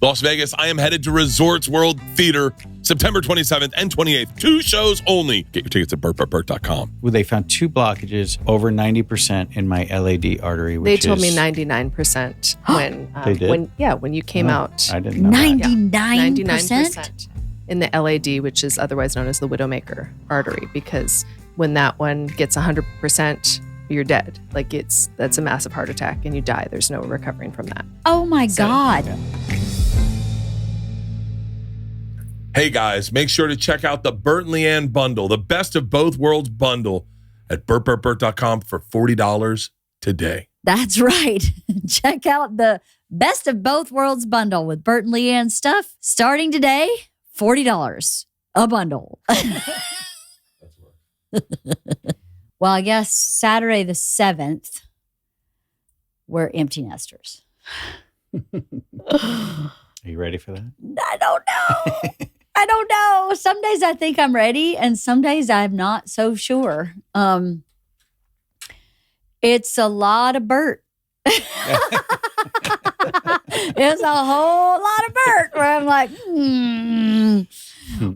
Las Vegas, I am headed to Resorts World Theater September 27th and 28th. 2 shows only. Get your tickets at BertBertBert.com. Well, they found 2 blockages over 90% in my LAD artery. They told me 99% when they did? when you came out. I didn't know. 99%? In the LAD, which is otherwise known as the Widowmaker artery, because when that one gets 100%, you're dead. Like that's a massive heart attack and you die. There's no recovering from that. Oh my God. Yeah. Hey guys, make sure to check out the Bert and LeeAnn bundle, the best of both worlds bundle at BertBertBert.com for $40 today. That's right. Check out the best of both worlds bundle with Bert and LeeAnn stuff starting today, $40 a bundle. Well, I guess Saturday the 7th, we're empty nesters. Are you ready for that? I don't know. I don't know. Some days I think I'm ready, and some days I'm not so sure. It's a lot of Bert. It's a whole lot of Bert where I'm like,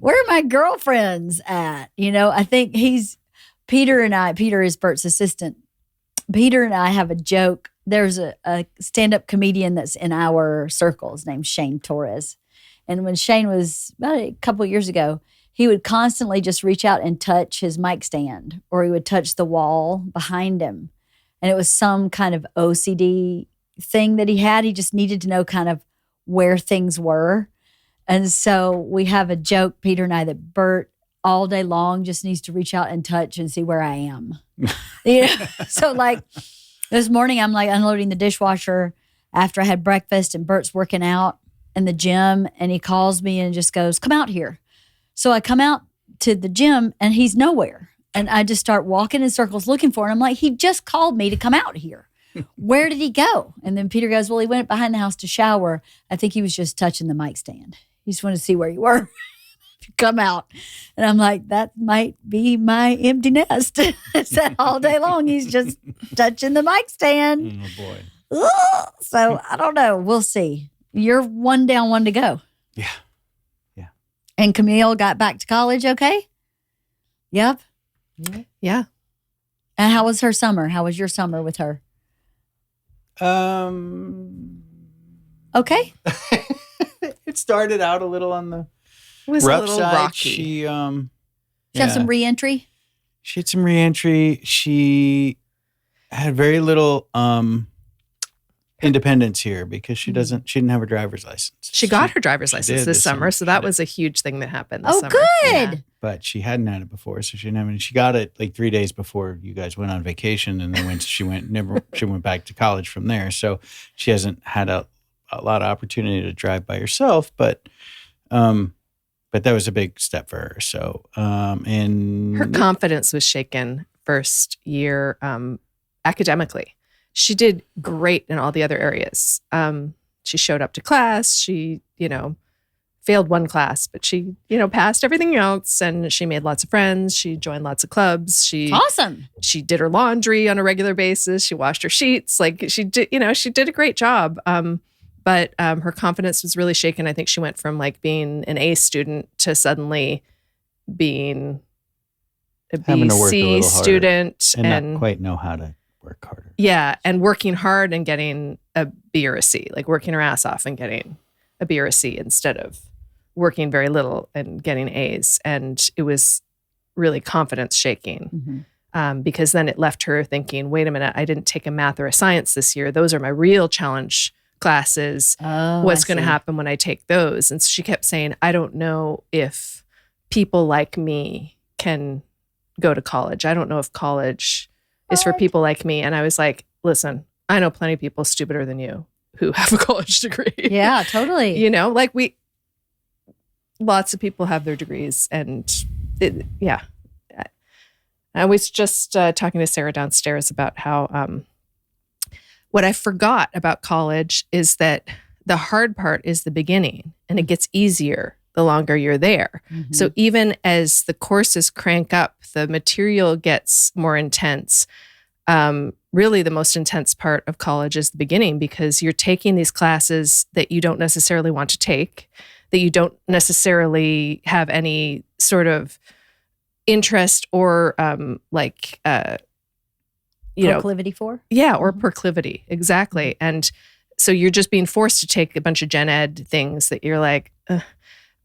where are my girlfriends at? You know, I think Peter is Bert's assistant. Peter and I have a joke. There's a stand-up comedian that's in our circles named Shane Torres. And when Shane was about a couple of years ago, he would constantly just reach out and touch his mic stand, or he would touch the wall behind him. And it was some kind of OCD thing that he had. He just needed to know kind of where things were. And so we have a joke, Peter and I, that Bert all day long just needs to reach out and touch and see where I am. You know? So like this morning, I'm like unloading the dishwasher after I had breakfast, and Bert's working out in the gym, and he calls me and just goes, come out here. So I come out to the gym and he's nowhere. And I just start walking in circles looking for him. I'm like, he just called me to come out here. Where did he go? And then Peter goes, well, he went behind the house to shower. I think he was just touching the mic stand. He just wanted to see where you were. Come out. And I'm like, that might be my empty nest. So all day long, he's just touching the mic stand. Oh, boy. Ugh. So I don't know. We'll see. You're one down, one to go. Yeah. And Camille got back to college okay? Yep. Yeah. And how was her summer? How was your summer with her? Okay. It started out a little on the It was rough a little side. rocky. She She have some reentry? She had some reentry. She had very little independence here because she didn't have a driver's license. She got her driver's license did this this summer, summer. so She that did. was a huge thing that happened this Oh, summer. good. Yeah. But she hadn't had it before, so she didn't have it. She got it like 3 days before you guys went on vacation, and then she went back to college from there. So she hasn't had a lot of opportunity to drive by herself, but that was a big step for her. So and Her confidence was shaken first year academically. She did great in all the other areas. She showed up to class. She, failed one class, but she, passed everything else, and she made lots of friends. She joined lots of clubs. Awesome. She did her laundry on a regular basis. She washed her sheets. Like she did, she did a great job. But her confidence was really shaken. I think she went from like being an A student to suddenly being a Having to work a BC little harder student and not quite know how to work harder. Yeah, and working hard and getting a B or a C, like working her ass off and getting a B or a C instead of working very little and getting A's. And it was really confidence shaking because then it left her thinking, wait a minute, I didn't take a math or a science this year. Those are my real challenge classes. What's going to happen when I take those? And so she kept saying, I don't know if people like me can go to college. I don't know if college is for people like me. And I was like, listen, I know plenty of people stupider than you who have a college degree. Yeah, totally. Lots of people have their degrees, and I was just talking to Sarah downstairs about how what I forgot about college is that the hard part is the beginning, and it gets easier the longer you're there. So even as the courses crank up, the material gets more intense. Really the most intense part of college is the beginning, because you're taking these classes that you don't necessarily want to take, that you don't necessarily have any sort of interest or Proclivity for? Yeah, or proclivity. Exactly. And so you're just being forced to take a bunch of gen ed things that you're like, ugh.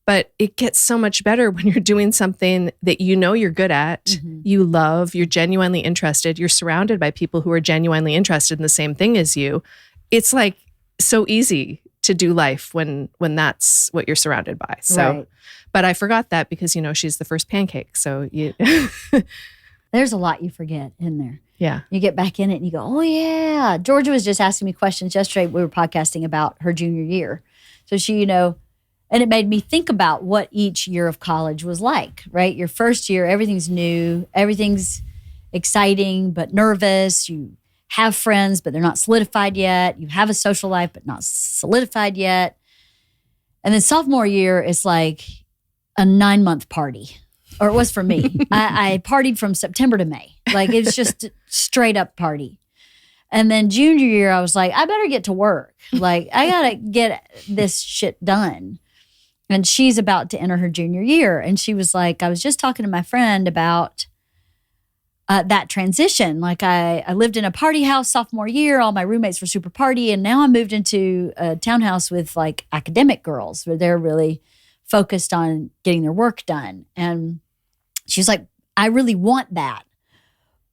But it gets so much better when you're doing something that you know you're good at, you love, you're genuinely interested, you're surrounded by people who are genuinely interested in the same thing as you. It's like so easy to do life when that's what you're surrounded by. So, Right. But I forgot that because, she's the first pancake. So you, There's a lot you forget in there. yeah. You get back in it and you go, oh, yeah. Georgia was just asking me questions yesterday. We were podcasting about her junior year. So she, and it made me think about what each year of college was like, right? Your first year, everything's new, everything's exciting but nervous. You have friends, but they're not solidified yet. You have a social life, but not solidified yet. And then sophomore year, it's like a 9-month party. Or it was for me. I partied from September to May. Like, it's just a straight up party. And then junior year, I was like, I better get to work. Like, I got to get this shit done. And she's about to enter her junior year. And she was like, I was just talking to my friend about that transition. Like, I lived in a party house sophomore year. All my roommates were super party. And now I moved into a townhouse with like academic girls where they're really focused on getting their work done. And she was like, I really want that,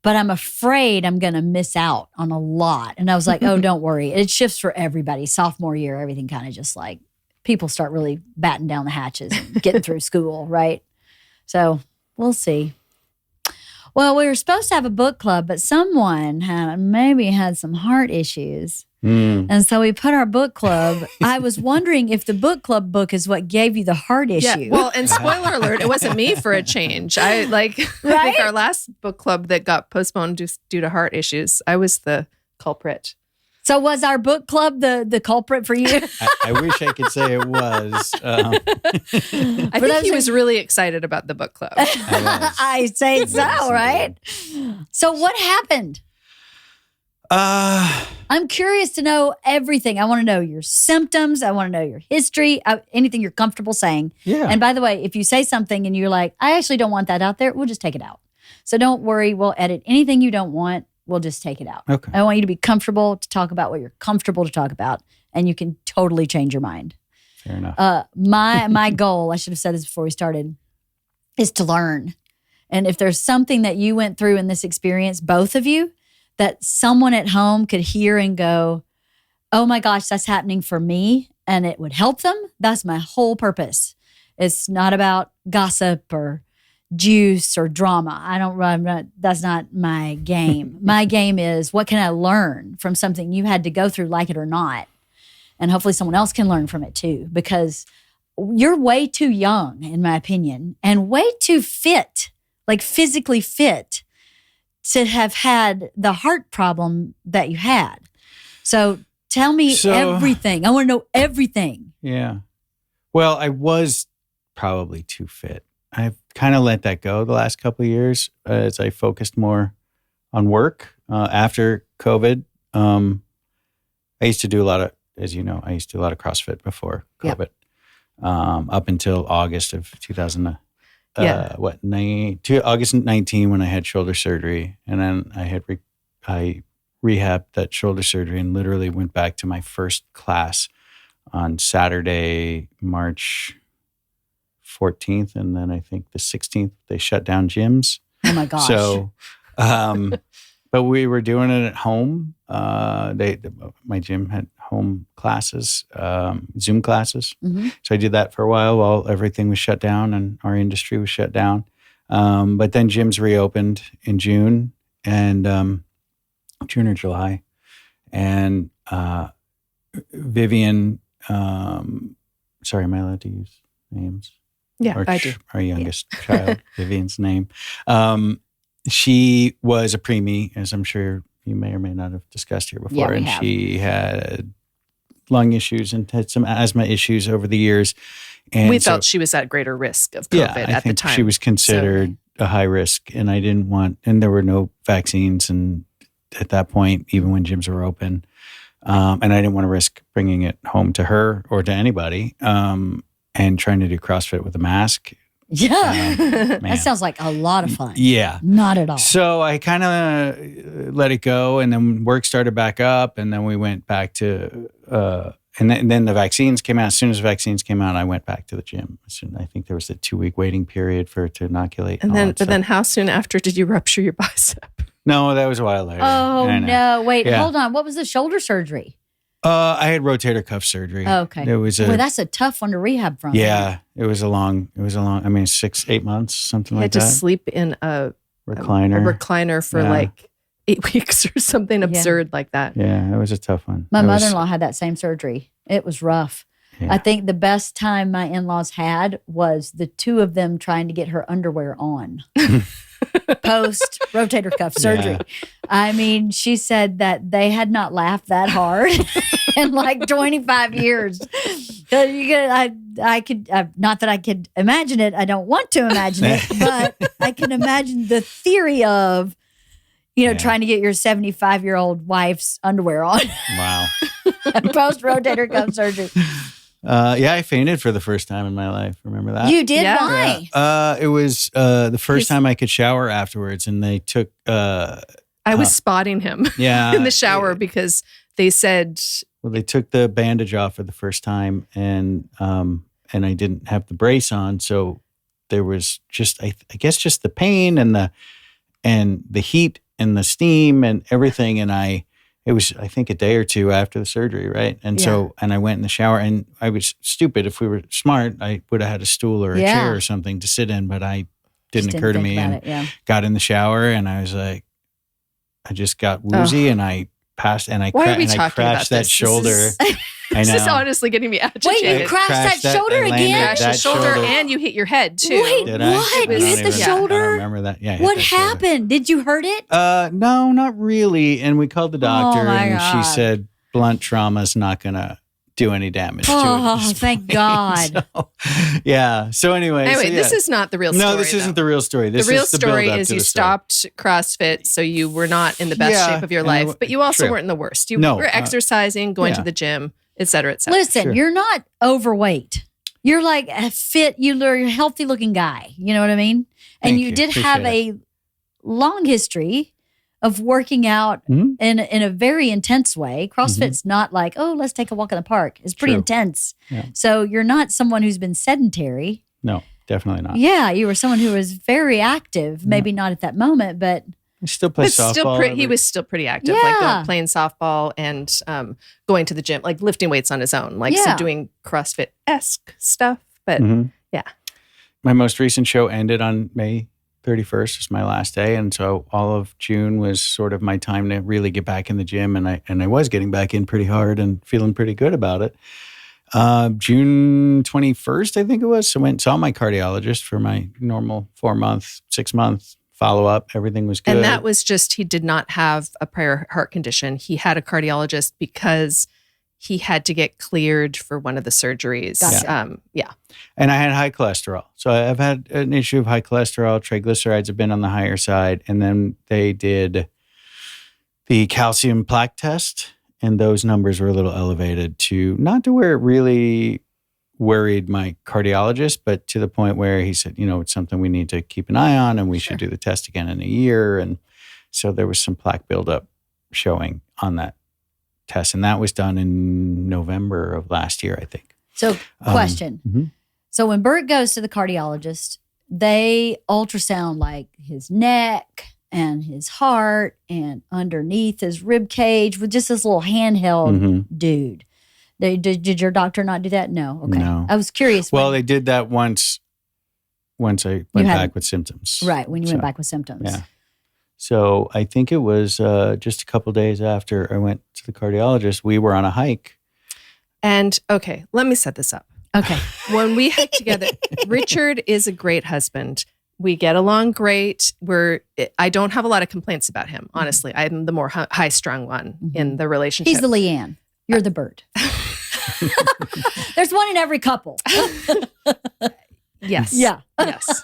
but I'm afraid I'm going to miss out on a lot. And I was like, oh, don't worry. It shifts for everybody. Sophomore year, everything kind of just like, people start really batting down the hatches and getting through school, right? So we'll see. Well, we were supposed to have a book club, but someone maybe had some heart issues. And so we put our book club. I was wondering if the book club book is what gave you the heart issue. Yeah. Well, and spoiler alert, it wasn't me for a change. I think our last book club that got postponed due to heart issues, I was the culprit. So was our book club the culprit for you? I wish I could say it was. I think he was really excited about the book club. I say so, right? So what happened? I'm curious to know everything. I want to know your symptoms. I want to know your history, anything you're comfortable saying. Yeah. And by the way, if you say something and you're like, I actually don't want that out there, we'll just take it out. So don't worry. We'll edit anything you don't want. We'll just take it out. Okay. I want you to be comfortable to talk about what you're comfortable to talk about, and you can totally change your mind. Fair enough. My goal, I should have said this before we started, is to learn. And if there's something that you went through in this experience, both of you, that someone at home could hear and go, oh my gosh, that's happening for me, and it would help them, that's my whole purpose. It's not about gossip or juice or drama. That's not my game. My game is, what can I learn from something you had to go through, like it or not? And hopefully someone else can learn from it too, because you're way too young, in my opinion, and way too fit, like physically fit, to have had the heart problem that you had. So tell me everything. I want to know everything. Yeah. Well, I was probably too fit. I've kind of let that go the last couple of years as I focused more on work after COVID. I used to do a lot of, as you know, CrossFit before COVID, up until August of 2000. August 19 when I had shoulder surgery, and then I rehabbed that shoulder surgery and literally went back to my first class on Saturday, March 14th, and then I think the 16th they shut down gyms. Oh my gosh! So, but we were doing it at home. My gym had home classes, Zoom classes. Mm-hmm. So I did that for a while everything was shut down and our industry was shut down. But then gyms reopened in June or July, and Vivian. Sorry, am I allowed to use names? Yeah, I do. Our youngest child, Vivian's name. She was a preemie, as I'm sure you may or may not have discussed here before. Yeah, and she had lung issues and had some asthma issues over the years. And we felt she was at greater risk of COVID at the time. She was considered a high risk, and I didn't want, and there were no vaccines, and at that point, even when gyms were open. And I didn't want to risk bringing it home to her or to anybody. And trying to do CrossFit with a mask. Yeah. Man. That sounds like a lot of fun. Yeah. Not at all. So I kind of let it go, and then work started back up, and then we went back to, and then the vaccines came out. As soon as the vaccines came out, I went back to the gym. I think there was a 2-week waiting period to inoculate. And then how soon after did you rupture your bicep? No, that was a while later. Oh, no. Wait, Yeah. hold on. What was the shoulder surgery? I had rotator cuff surgery. Oh, okay. It was Well, that's a tough one to rehab from. yeah, it was a long, I mean, 6-8 months, something You like had to that. sleep in a Recliner. recliner for Yeah. like 8 weeks or something absurd like that. Yeah, it was a tough one. My It was- mother-in-law had that same surgery. It was rough. Yeah. I think the best time my in-laws had was the two of them trying to get her underwear on post rotator cuff surgery. Yeah. I mean, she said that they had not laughed that hard in like 25 years. I could, not that I could imagine it. I don't want to imagine it, but I can imagine the theory of, trying to get your 75-year-old wife's underwear on Wow. post rotator cuff surgery. Yeah, I fainted for the first time in my life. Remember that? You did? Yeah. Why? It was the first time I could shower afterwards, and they took. I was spotting him Yeah, in the shower because they said, Well, they took the bandage off for the first time, and I didn't have the brace on, so there was just I guess just the pain and the heat and the steam and everything, and it was, I think, a day or two after the surgery, right? And so I went in the shower, and I was stupid. If we were smart, I would have had a stool or a chair or something to sit in, but I didn't occur to me. And got in the shower, and I was like, I just got woozy, and I passed, and I crashed that shoulder. I know. This is honestly getting me agitated. Wait, you crashed that shoulder again? Crashed your shoulder, and you hit your head too. Wait, Did I? what? You hit the I shoulder? don't remember that. Yeah. I hit What that shoulder. happened? Did you hurt it? No, not really. And we called the doctor, my and God. she said blunt trauma is not going to do any damage to it. Oh, at this thank point. God. So, yeah. So anyway. This is not the real story. No, this isn't the real story. This the real is the story build-up is to you the story. stopped CrossFit, so you were not in the best shape of your and life, but you also true. weren't in the worst. You No, were exercising, going to yeah. the gym, et cetera, et cetera. Listen, Sure. you're not overweight. You're like a fit, you're a healthy looking guy. You know what I mean? And Thank you you. did have Appreciate a long history of working out Mhm. in a very intense way. CrossFit's not like, oh, let's take a walk in the park. It's pretty True. intense. Yeah. So you're not someone who's been sedentary. No, definitely not. Yeah, you were someone who was very active. Maybe not at that moment, but I still play But softball. he was still pretty active, Yeah. like playing softball and going to the gym, like lifting weights on his own, like so Yeah. doing CrossFit-esque stuff. But Mhm. yeah. My most recent show ended on May 31st. Was my last day, and so all of June was sort of my time to really get back in the gym, and I was getting back in pretty hard and feeling pretty good about it. June 21st, I think it was. So I went and saw my cardiologist for my normal 4-month, 6-month follow-up. Everything was good. And that was just, he did not have a prior heart condition. He had a cardiologist because he had to get cleared for one of the surgeries. Gotcha. Yeah. And I had high cholesterol. So I've had an issue of high cholesterol. Triglycerides have been on the higher side. And then they did the calcium plaque test, and those numbers were a little elevated not to where it really worried my cardiologist, but to the point where he said, it's something we need to keep an eye on, and we should do the test again in a year. And so there was some plaque buildup showing on that test. And that was done in November of last year, I think. so question. Mhm. So when Bert goes to the cardiologist, they ultrasound like his neck and his heart and underneath his rib cage with just this little handheld Mhm. dude. Did your doctor not do that? No. Okay. No. I was curious. Well, they did that once I went had- back with symptoms. right when you went So, back with symptoms. Yeah. So I think it was just a couple days after I went to the cardiologist, we were on a hike. And okay, let me set this up. Okay. When we hike together, Richard is a great husband. We get along great. I don't have a lot of complaints about him, honestly. I'm the more high strung one in the relationship. He's the LeeAnn. You're the Bert. There's one in every couple. Yes. Yeah. Yes.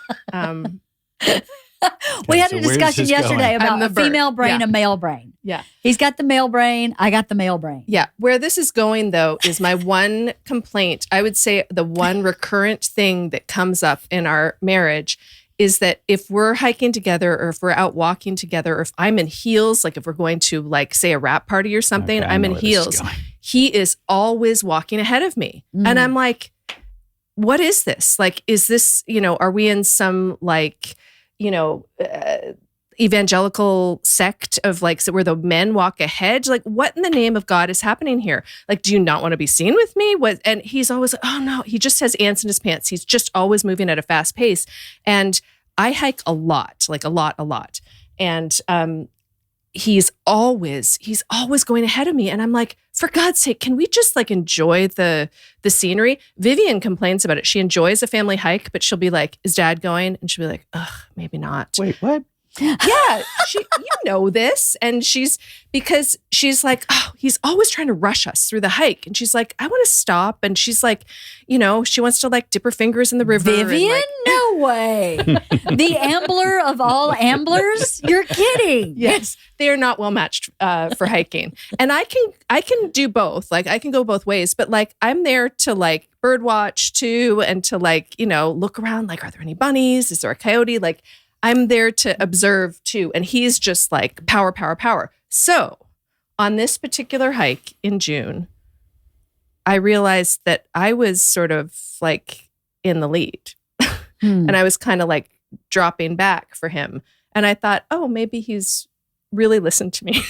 We had so a where's discussion this yesterday going? I'm about the a Bert. female brain, Yeah. a male brain. Yeah. He's got the male brain. I got the male brain. Yeah. Where this is going, though, is my one complaint. I would say the one recurrent thing that comes up in our marriage is that if we're hiking together or if we're out walking together, or if I'm in heels, like if we're going to like say a rap party or something, Okay, I'm in heels. He is always walking ahead of me. And I'm like, what is this? Like, is this, are we in some like, evangelical sect of like, so where the men walk ahead? Like, what in the name of God is happening here? Like, do you not want to be seen with me? And he's always like, oh no, he just has ants in his pants. He's just always moving at a fast pace. And I hike a lot, like a lot. And he's always going ahead of me. And I'm like, for God's sake, can we just like enjoy the scenery? Vivian complains about it. She enjoys a family hike, but she'll be like, is Dad going? And she'll be like, ugh, maybe not. Wait, what? Yeah, you know this. And because she's like, oh, he's always trying to rush us through the hike. And she's like, I want to stop. And she's like, she wants to like dip her fingers in the river. Vivian? Like, no way. The ambler of all amblers? You're kidding. Yes, they are not well matched for hiking. And I can do both. Like I can go both ways, but like I'm there to like bird watch too, and to like, look around, like, are there any bunnies? Is there a coyote? Like I'm there to observe too. And he's just like power. So on this particular hike in June, I realized that I was sort of like in the lead and I was kind of like dropping back for him. And I thought, oh, maybe he's really listened to me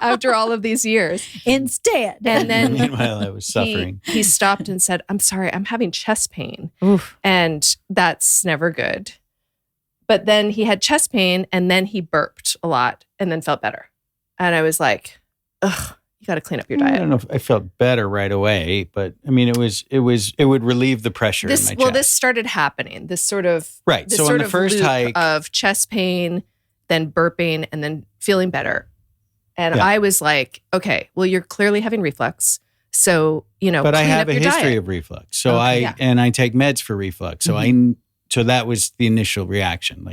after all of these years. Instead. And then meanwhile, I was suffering. He stopped and said, I'm sorry, I'm having chest pain. Oof. And that's never good. But then he had chest pain and then he burped a lot and then felt better. And I was like, ugh, you got to clean up your diet. I don't know if I felt better right away, but I mean, it would relieve the pressure in my chest. Well, this started happening. This sort of right. So on the first hike of chest pain, then burping, and then feeling better. And I was like, okay, well, you're clearly having reflux. So, but I have a history diet. of reflux. So I take meds for reflux. So So that was the initial reaction.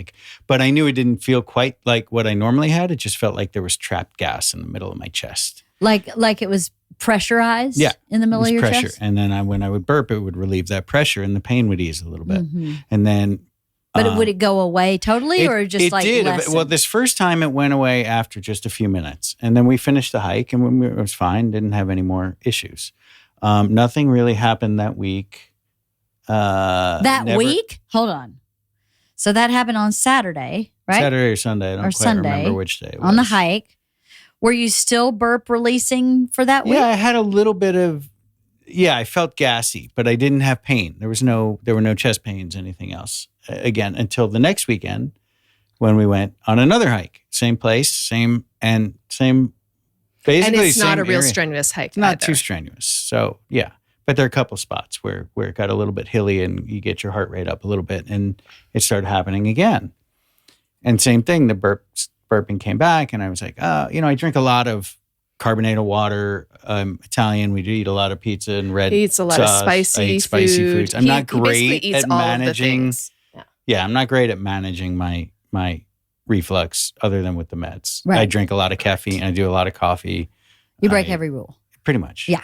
But I knew it didn't feel quite like what I normally had. It just felt like there was trapped gas in the middle of my chest. Like it was pressurized in the middle of your pressure. chest? And then when I would burp, it would relieve that pressure and the pain would ease a little bit. And then... But would it go away totally or just it did. lessen? Well, this first time it went away after just a few minutes. And then we finished the hike and it was fine. Didn't have any more issues. Nothing really happened that week. Week? Hold on. So that happened on Saturday, right? Saturday or Sunday. I don't quite remember which day it was. On the hike. Were you still burp releasing for that week? Yeah, I had a little bit of, I felt gassy, but I didn't have pain. There were no chest pains, anything else. Again, until the next weekend when we went on another hike. Same place, same, basically and it's not a real area. strenuous hike. It's not either. too strenuous. So, yeah. But there are a couple spots where it got a little bit hilly and you get your heart rate up a little bit and it started happening again. And same thing, the burping came back and I was like, I drink a lot of carbonated water. I'm Italian. We do eat a lot of pizza and red sauce. He eats a lot of spicy I eat spicy food. foods. I'm not great at managing. Yeah, I'm not great at managing my reflux other than with the meds. Right. I drink a lot of caffeine. I do a lot of coffee. You break every rule. Pretty much. Yeah.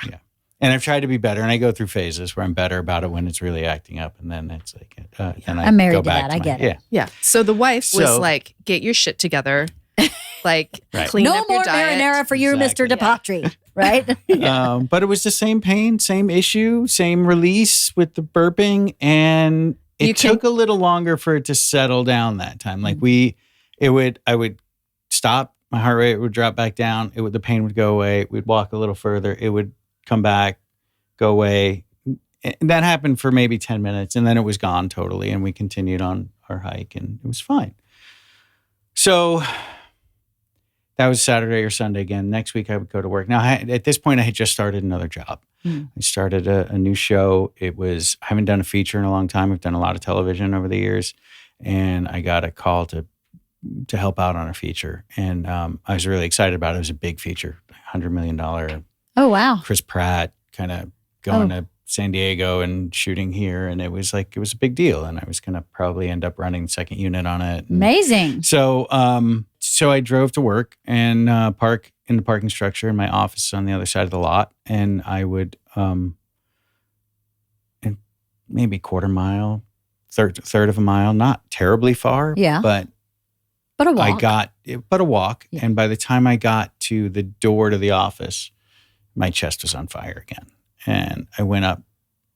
And I've tried to be better, and I go through phases where I'm better about it when it's really acting up, and then it's like, I'm married to that. I get it. Yeah. So the wife was like, "Get your shit together, clean no up your more diet." marinara for you, Mr. DePatri, right? But it was the same pain, same issue, same release with the burping, and it took a little longer for it to settle down that time. Like I would stop, my heart rate would drop back down. The pain would go away. We'd walk a little further. It would come back, go away. And that happened for maybe 10 minutes and then it was gone totally. And we continued on our hike and it was fine. So that was Saturday or Sunday again. Next week I would go to work. Now, at this point, I had just started another job. I started a new show. I haven't done a feature in a long time. I've done a lot of television over the years. And I got a call to help out on a feature. And I was really excited about it. It was a big feature, $100 million. Oh, wow. Chris Pratt kind of going to San Diego and shooting here. And it was a big deal. And I was going to probably end up running second unit on it. Amazing. So so I drove to work and park in the parking structure in my office on the other side of the lot. And I would, and maybe quarter mile, third of a mile, not terribly far. Yeah. But a walk. But a walk. Yeah. And by the time I got to the door to the office, my chest was on fire again. And I went up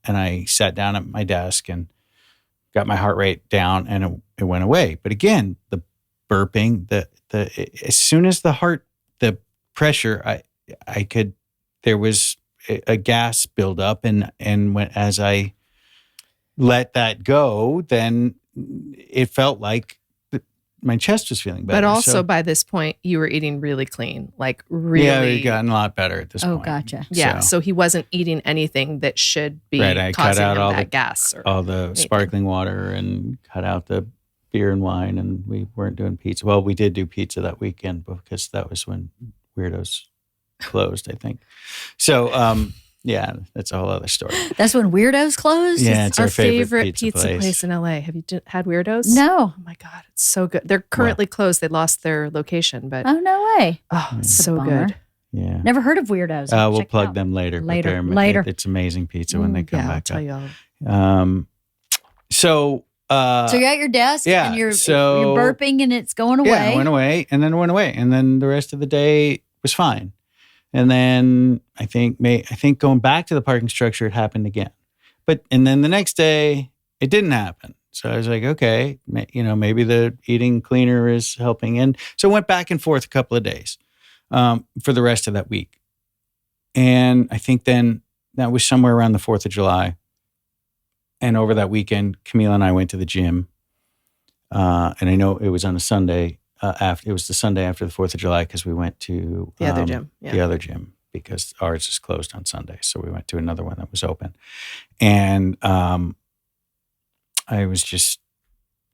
and I sat down at my desk and got my heart rate down, and it went away. But again, the burping, as soon as the pressure, there was a gas buildup, and as I let that go, then it felt like my chest was feeling better. But also by this point, you were eating really clean, like really. Yeah, we'd gotten a lot better at this point. Oh, gotcha. Yeah, so he wasn't eating anything that should be I causing cut out him all that gas. Or all the anything. sparkling water and cut out the beer and wine, and we weren't doing pizza. Well, we did do pizza that weekend because that was when Weirdos closed, I think. So, yeah, that's a whole other story. That's when Weirdos closed? Yeah, it's our our favorite pizza place. in LA. Have you had Weirdos? No. Oh my God, it's so good. They're currently closed. They lost their location, but Oh, no way. it's a so bummer. good. Yeah. Never heard of Weirdos. We'll Check it plug out. them later. but Later. It's amazing pizza when they come Yeah, I'll back tell up. you all. So you're at your desk yeah, and you're so- burping and it's going away. yeah, it went away, and then it went away, and then the rest of the day was fine. And then I think going back to the parking structure, it happened again. And then the next day, it didn't happen. So I was like, okay, maybe the eating cleaner is helping. And so I went back and forth a couple of days for the rest of that week. And I think then that was somewhere around the 4th of July. And over that weekend, Camille and I went to the gym. And I know it was on a Sunday. It was the Sunday after the 4th of July because we went to The other gym. Yeah. the other gym because ours is closed on Sunday. So we went to another one that was open. And I was just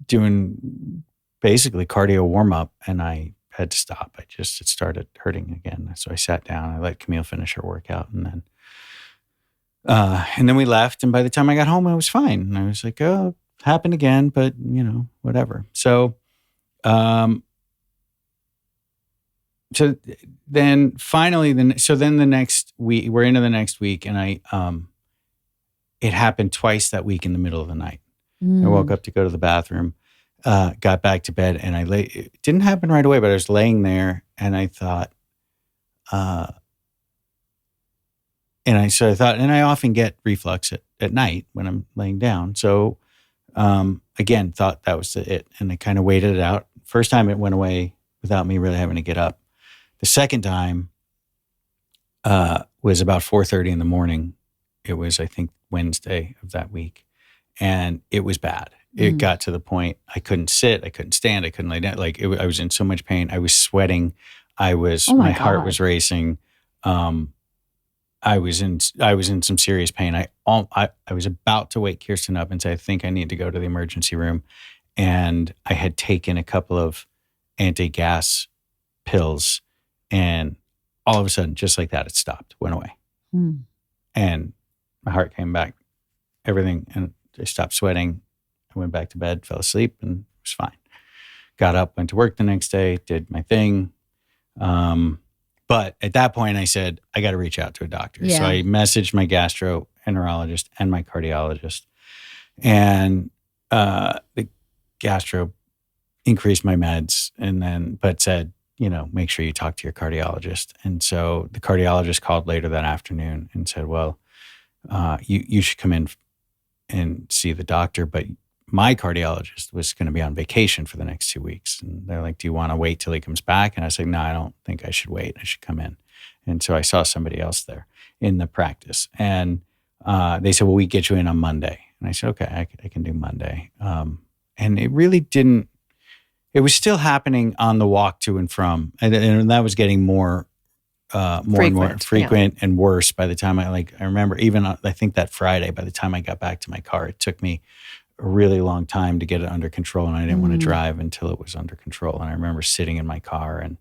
doing basically cardio warm up, and I had to stop. It started hurting again. So I sat down. I let Camille finish her workout, and then we left. And by the time I got home, I was fine. And I was like, oh, happened again, but whatever. So, so then finally, the next week, we're into the next week, and it happened twice that week in the middle of the night. I woke up to go to the bathroom, got back to bed, and it didn't happen right away, but I was laying there, and I thought, and I often get reflux at night when I'm laying down. So, again, thought that was it, and I kind of waited it out. First time it went away without me really having to get up. The second time was about 4:30 in the morning. It was, I think, Wednesday of that week. And it was bad. It got to the point I couldn't sit, I couldn't stand, I couldn't lay down. I was in so much pain. I was sweating. My heart was racing. I was in some serious pain. I was about to wake Kirsten up and say, I think I need to go to the emergency room. And I had taken a couple of anti-gas pills, and all of a sudden, just like that, it stopped, went away. And my heart came back, everything, and I stopped sweating. I went back to bed, fell asleep, and it was fine. Got up, went to work the next day, did my thing. But at that point, I said, I got to reach out to a doctor. Yeah. So I messaged my gastroenterologist and my cardiologist. And the gastro increased my meds, but said, make sure you talk to your cardiologist. And so the cardiologist called later that afternoon and said, well, you should come in and see the doctor. But my cardiologist was going to be on vacation for the next 2 weeks. And they're like, do you want to wait till he comes back? And I said, no, I don't think I should wait. I should come in. And so I saw somebody else there in the practice. And they said, well, we get you in on Monday. And I said, okay, I can do Monday. And it really didn't, it was still happening on the walk to and from. And that was getting more and more frequent and worse by the time I remember even I think that Friday, by the time I got back to my car, it took me a really long time to get it under control, and I didn't want to drive until it was under control. And I remember sitting in my car and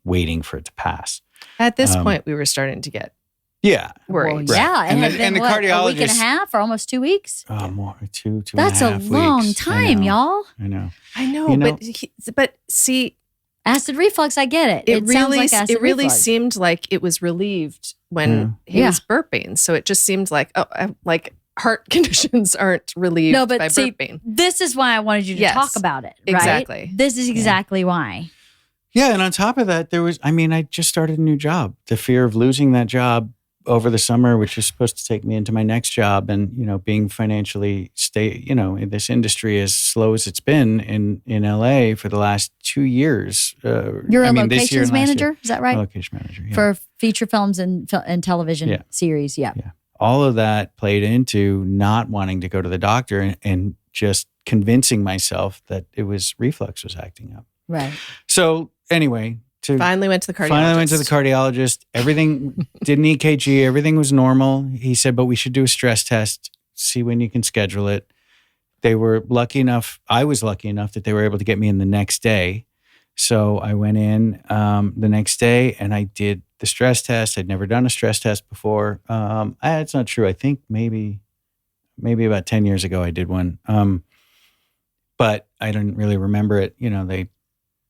waiting for it to pass. At this point, we were starting to get worried. Well, yeah, Right. it had been the what, cardiologist, a week and a half or almost 2 weeks? More, two That's and a half a long weeks. time, y'all. I know. I know, but see, Acid reflux, I get it. It sounds like acid it really reflux. seemed like it was relieved when he was burping. So it just seemed like, like heart conditions aren't relieved by see, burping. This is why I wanted you to talk about it, right? Exactly. This is exactly why. Yeah, and on top of that, I just started a new job. The fear of losing that job over the summer, which is supposed to take me into my next job, and being financially in this industry as slow as it's been in LA for the last 2 years. You're a locations manager, is that right? Location manager, yeah. For feature films and television series, yeah. All of that played into not wanting to go to the doctor and just convincing myself that it was reflux was acting up. Right. So anyway, Finally went to the cardiologist. Everything, did an EKG. Everything was normal. He said, but we should do a stress test, see when you can schedule it. I was lucky enough that they were able to get me in the next day. So I went in the next day and I did the stress test. I'd never done a stress test before. It's not true. I think maybe about 10 years ago I did one. But I didn't really remember it. They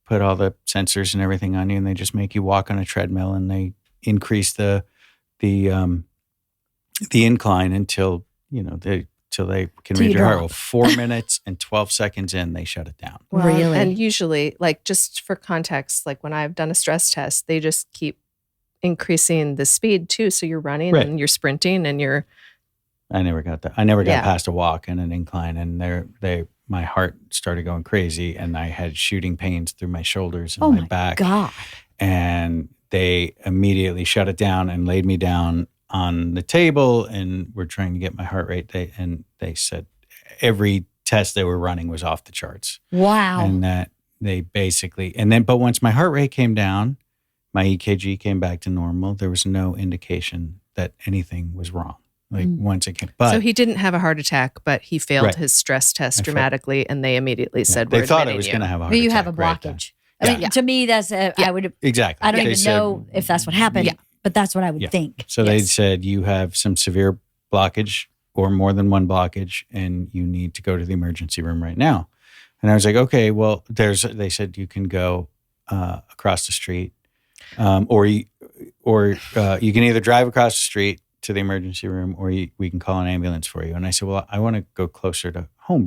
put all the sensors and everything on you, and they just make you walk on a treadmill, and they increase the incline until they can read your heart. Well, 4 minutes and 12 seconds in, they shut it down. Well, really? And usually, like, just for context, like when I've done a stress test, they just keep increasing the speed too. So you're running and you're sprinting and you're. I never got that. I never got past a walk and an incline, and my heart started going crazy, and I had shooting pains through my shoulders and my back. God. And they immediately shut it down and laid me down on the table, and were trying to get my heart rate. They said every test they were running was off the charts. Wow. And that they basically, but once my heart rate came down, my EKG came back to normal. There was no indication that anything was wrong. Once it came, so he didn't have a heart attack, but he failed his stress test dramatically, and they immediately said, "They thought I was going to have a heart attack." You have a blockage. I mean, to me, that's I would exactly. I don't even know if that's what happened, but that's what I would think. So they said you have some severe blockage or more than one blockage, and you need to go to the emergency room right now. And I was like, okay, well, they said you can go across the street, or you can either drive across the street to the emergency room, or we can call an ambulance for you. And I said, well, I want to go closer to home.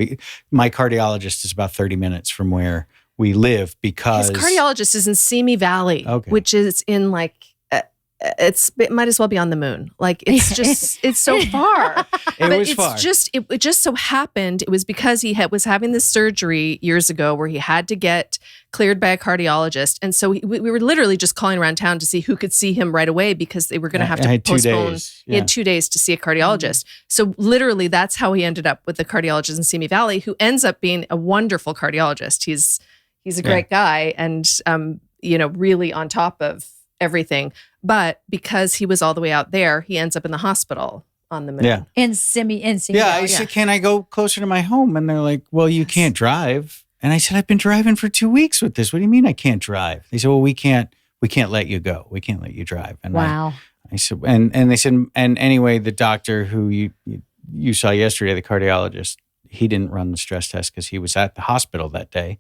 My cardiologist is about 30 minutes from where we live because his cardiologist is in Simi Valley, which is in it might as well be on the moon. Like it's just, it's so far. It just so happened. It was because he was having this surgery years ago where he had to get cleared by a cardiologist. And so we were literally just calling around town to see who could see him right away because they were going to have to postpone. He had 2 days to see a cardiologist. So literally that's how he ended up with the cardiologist in Simi Valley, who ends up being a wonderful cardiologist. He's a great guy and, really on top of everything. But because he was all the way out there, he ends up in the hospital on the moon. Yeah. In Simi. I said, can I go closer to my home? And they're like, well, you can't drive. And I said, I've been driving for 2 weeks with this. What do you mean I can't drive? They said, well, we can't let you go. We can't let you drive. And wow. I said, and they said, and anyway, the doctor who you saw yesterday, the cardiologist, he didn't run the stress test because he was at the hospital that day.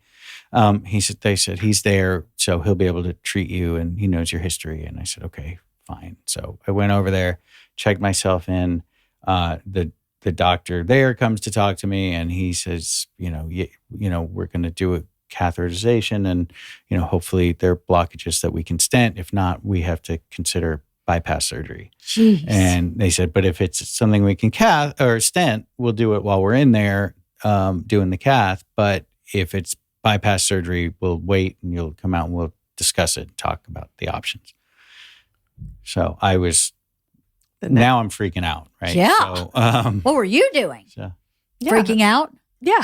They said he's there, so he'll be able to treat you, and he knows your history. And I said, okay, fine. So I went over there, checked myself in. The doctor there comes to talk to me, and he says, we're going to do a catheterization, and hopefully there are blockages that we can stent. If not, we have to consider bypass surgery. Jeez. And they said, but if it's something we can stent, we'll do it while we're in there doing the cath. But if it's bypass surgery, we'll wait and you'll come out and we'll discuss it and talk about the options. So now I'm freaking out, right? Yeah. So, what were you doing? Freaking out? Yeah.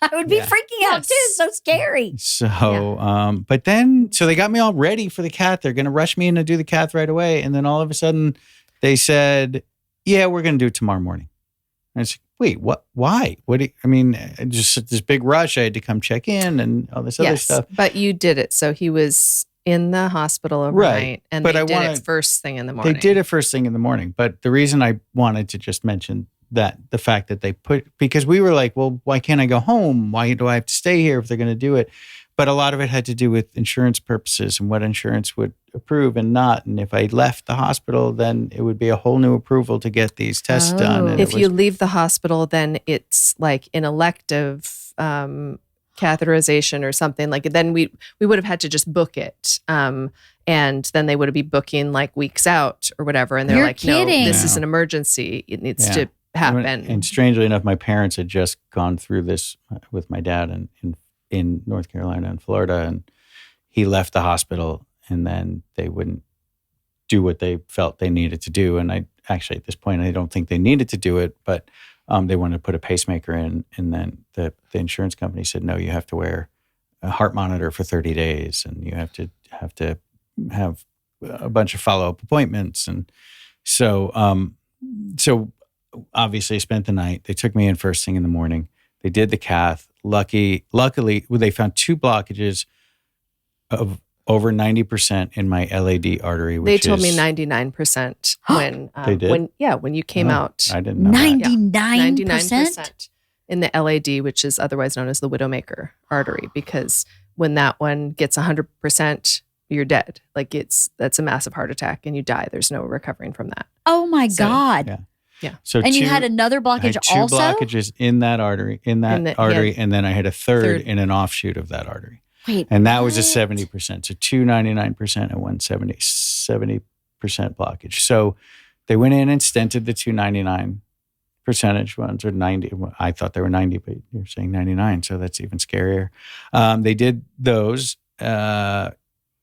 I would be freaking out too. It's so scary. So, but then, so they got me all ready for the cath. They're going to rush me in to do the cath right away. And then all of a sudden they said, yeah, we're going to do it tomorrow morning. And I said, wait, what? Why? Just this big rush. I had to come check in and all this other stuff. But you did it. So he was in the hospital overnight, and they did it first thing in the morning. They did it first thing in the morning. But the reason I wanted to just mention that, the fact that because we were like, well, why can't I go home? Why do I have to stay here if they're going to do it? but a lot of it had to do with insurance purposes and what insurance would approve and not. And if I left the hospital, then it would be a whole new approval to get these tests done. And If you leave the hospital, then it's like an elective catheterization or something. Like then we would have had to just book it. And then they would be booking like weeks out or whatever. And they're You're like, kidding. no, this is an emergency. It needs to happen. And strangely enough, my parents had just gone through this with my dad in North Carolina and Florida, and he left the hospital, and then they wouldn't do what they felt they needed to do. And I actually, at this point, I don't think they needed to do it, but they wanted to put a pacemaker in, and then the insurance company said, no, you have to wear a heart monitor for 30 days, and you have to have a bunch of follow-up appointments. And so obviously I spent the night. They took me in first thing in the morning. They did the cath. Luckily, they found 2 blockages of over 90% in my LAD artery. They told me 99% when they did? when you came out. I didn't know that. 99%? In the LAD, which is otherwise known as the widowmaker artery, because when that one gets 100%, you're dead. Like that's a massive heart attack and you die. There's no recovering from that. Oh my God. Yeah. So and you had another blockage I had 2 also? blockages in that artry, and then I had a third in an offshoot of that artery. Wait, and that was a what? 70%. So 2 99% and 70% blockage. So they went in and stented the 2 99 percentage ones, or 90. I thought they were 90, but you're saying 99, so that's even scarier. They did those that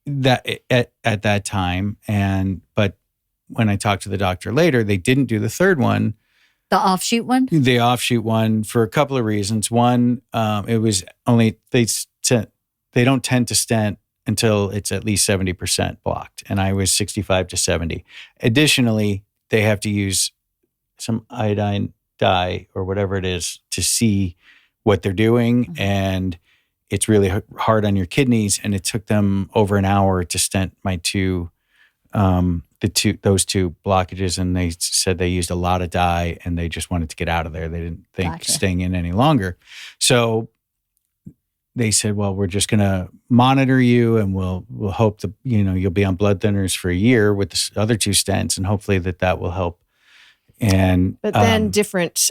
at that time, but when I talked to the doctor later, they didn't do the third one. The offshoot one? The offshoot one, for a couple of reasons. One, it was only, they don't tend to stent until it's at least 70% blocked. And I was 65 to 70. Additionally, they have to use some iodine dye or whatever it is to see what they're doing. Mm-hmm. And it's really hard on your kidneys. And it took them over an hour to stent my those 2 blockages, and they said they used a lot of dye and they just wanted to get out of there. They didn't think staying in any longer. So they said, well, we're just going to monitor you, and we'll hope that, you'll be on blood thinners for a year with the other 2 stents, and hopefully that will help. But then different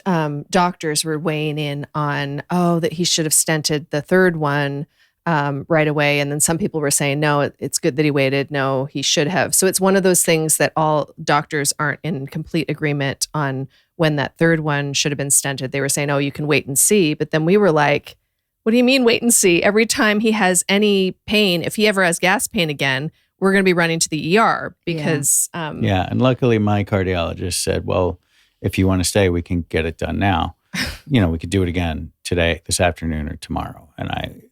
doctors were weighing in on, that he should have stented the third one right away. And then some people were saying, no, it's good that he waited. No, he should have. So it's one of those things that all doctors aren't in complete agreement on when that third one should have been stented. They were saying, you can wait and see. But then we were like, what do you mean wait and see? Every time he has any pain, if he ever has gas pain again, we're going to be running to the ER because... And luckily my cardiologist said, well, if you want to stay, we can get it done now. We could do it again today, this afternoon, or tomorrow. And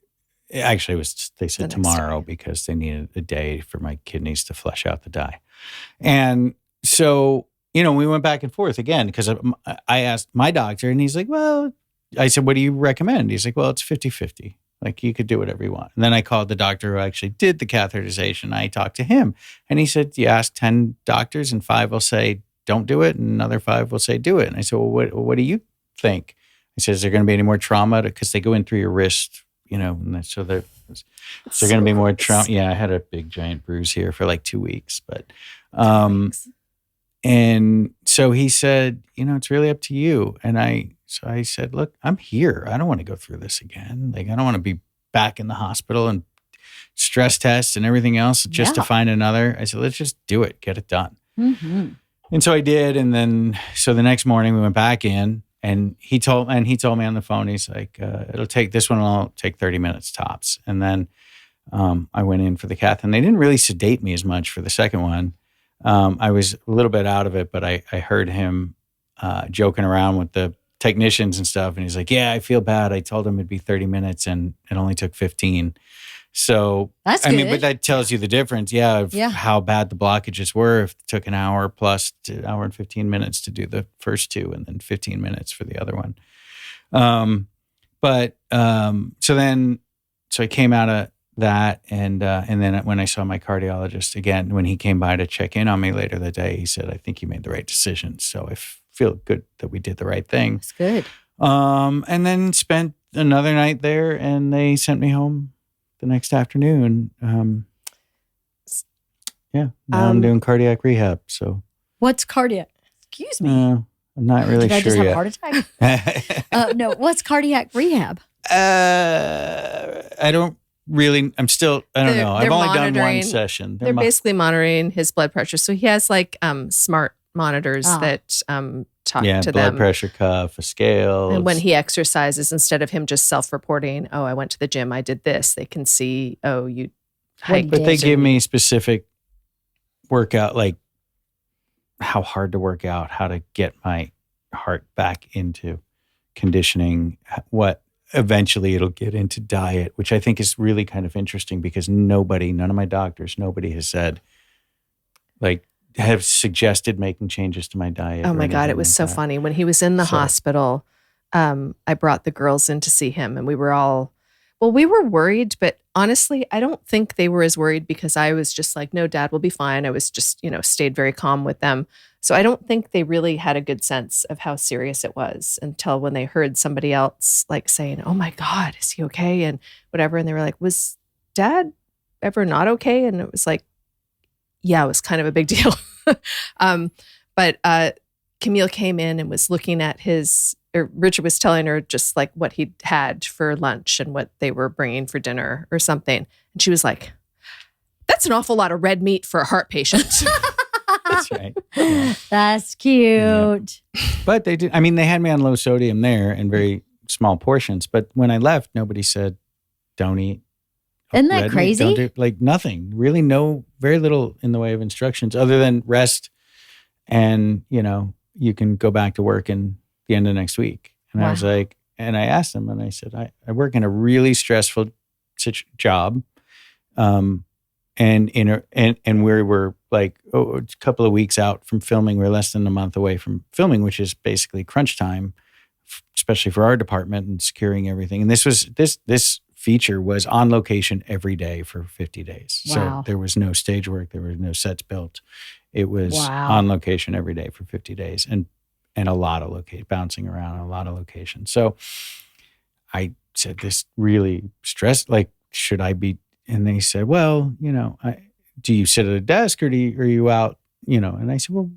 they said tomorrow because they needed a day for my kidneys to flush out the dye. And so, we went back and forth again because I asked my doctor, and he's like, well, I said, what do you recommend? He's like, well, it's 50-50. Like, you could do whatever you want. And then I called the doctor who actually did the catheterization. I talked to him, and he said, you ask 10 doctors, and 5 will say, don't do it, and another 5 will say, do it. And I said, well, what do you think? I said, is there going to be any more trauma? Because they go in through your wrist, and so there's going to be more trauma. Yeah, I had a big giant bruise here for like 2 weeks, but, and so he said, it's really up to you. And I said, look, I'm here. I don't want to go through this again. Like, I don't want to be back in the hospital and stress tests and everything else just to find another. I said, let's just do it, get it done. Mm-hmm. And so I did. And then, so the next morning we went back in, and he told me on the phone, he's like, it'll take 30 minutes tops. And then I went in for the cath, and they didn't really sedate me as much for the second one. I was a little bit out of it, but I heard him joking around with the technicians and stuff. And he's like, yeah, I feel bad. I told him it'd be 30 minutes and it only took 15. So, that's good. I mean, but that tells you the difference. How bad the blockages were. If it took an hour plus an hour and 15 minutes to do the first 2, and then 15 minutes for the other one. So I came out of that. And then when I saw my cardiologist again, when he came by to check in on me later that day, he said, I think you made the right decision. So I feel good that we did the right thing. That's good. And then spent another night there, and they sent me home the next afternoon. Now I'm doing cardiac rehab. So what's cardiac? Excuse me. I'm not really Did I sure just have yet. a heart attack? No, what's cardiac rehab? I don't really. I don't know. I've only done one session. They're basically monitoring his blood pressure. So he has like smart monitors that talk to blood them. pressure cuff, a scale. And when he exercises, instead of him just self-reporting, oh, I went to the gym, I did this, they can see, oh, you hiked. But they give me specific workout, like how hard to work out, how to get my heart back into conditioning, what eventually it'll get into diet, which I think is really kind of interesting because none of my doctors, nobody has said, like, have suggested making changes to my diet. Oh my God, it was so funny. When he was in the hospital, I brought the girls in to see him and we were worried, but honestly, I don't think they were as worried because I was just like, no, Dad will be fine. I was just, stayed very calm with them. So I don't think they really had a good sense of how serious it was until when they heard somebody else like saying, oh my God, is he okay? And whatever. And they were like, was Dad ever not okay? And it was like, yeah, it was kind of a big deal. But Camille came in and was looking at Richard was telling her just like what he'd had for lunch and what they were bringing for dinner or something. And she was like, that's an awful lot of red meat for a heart patient. That's right. Yeah. That's cute. Yeah. But they did. I mean, they had me on low sodium there in very small portions. But when I left, nobody said, don't eat. Isn't that crazy? Don't do, like nothing. Really very little in the way of instructions other than rest and, you can go back to work in the end of next week. And I was like, and I asked them and I said, I work in a really stressful job. And we were like a couple of weeks out from filming. We're less than a month away from filming, which is basically crunch time, especially for our department and securing everything. And this feature was on location every day for 50 days. Wow. So there was no stage work. There were no sets built. It was on location every day for 50 days and a lot of bouncing around a lot of locations. So I said, this really stressed, like, should I be? And they said, well, do you sit at a desk or are you out, And I said, well,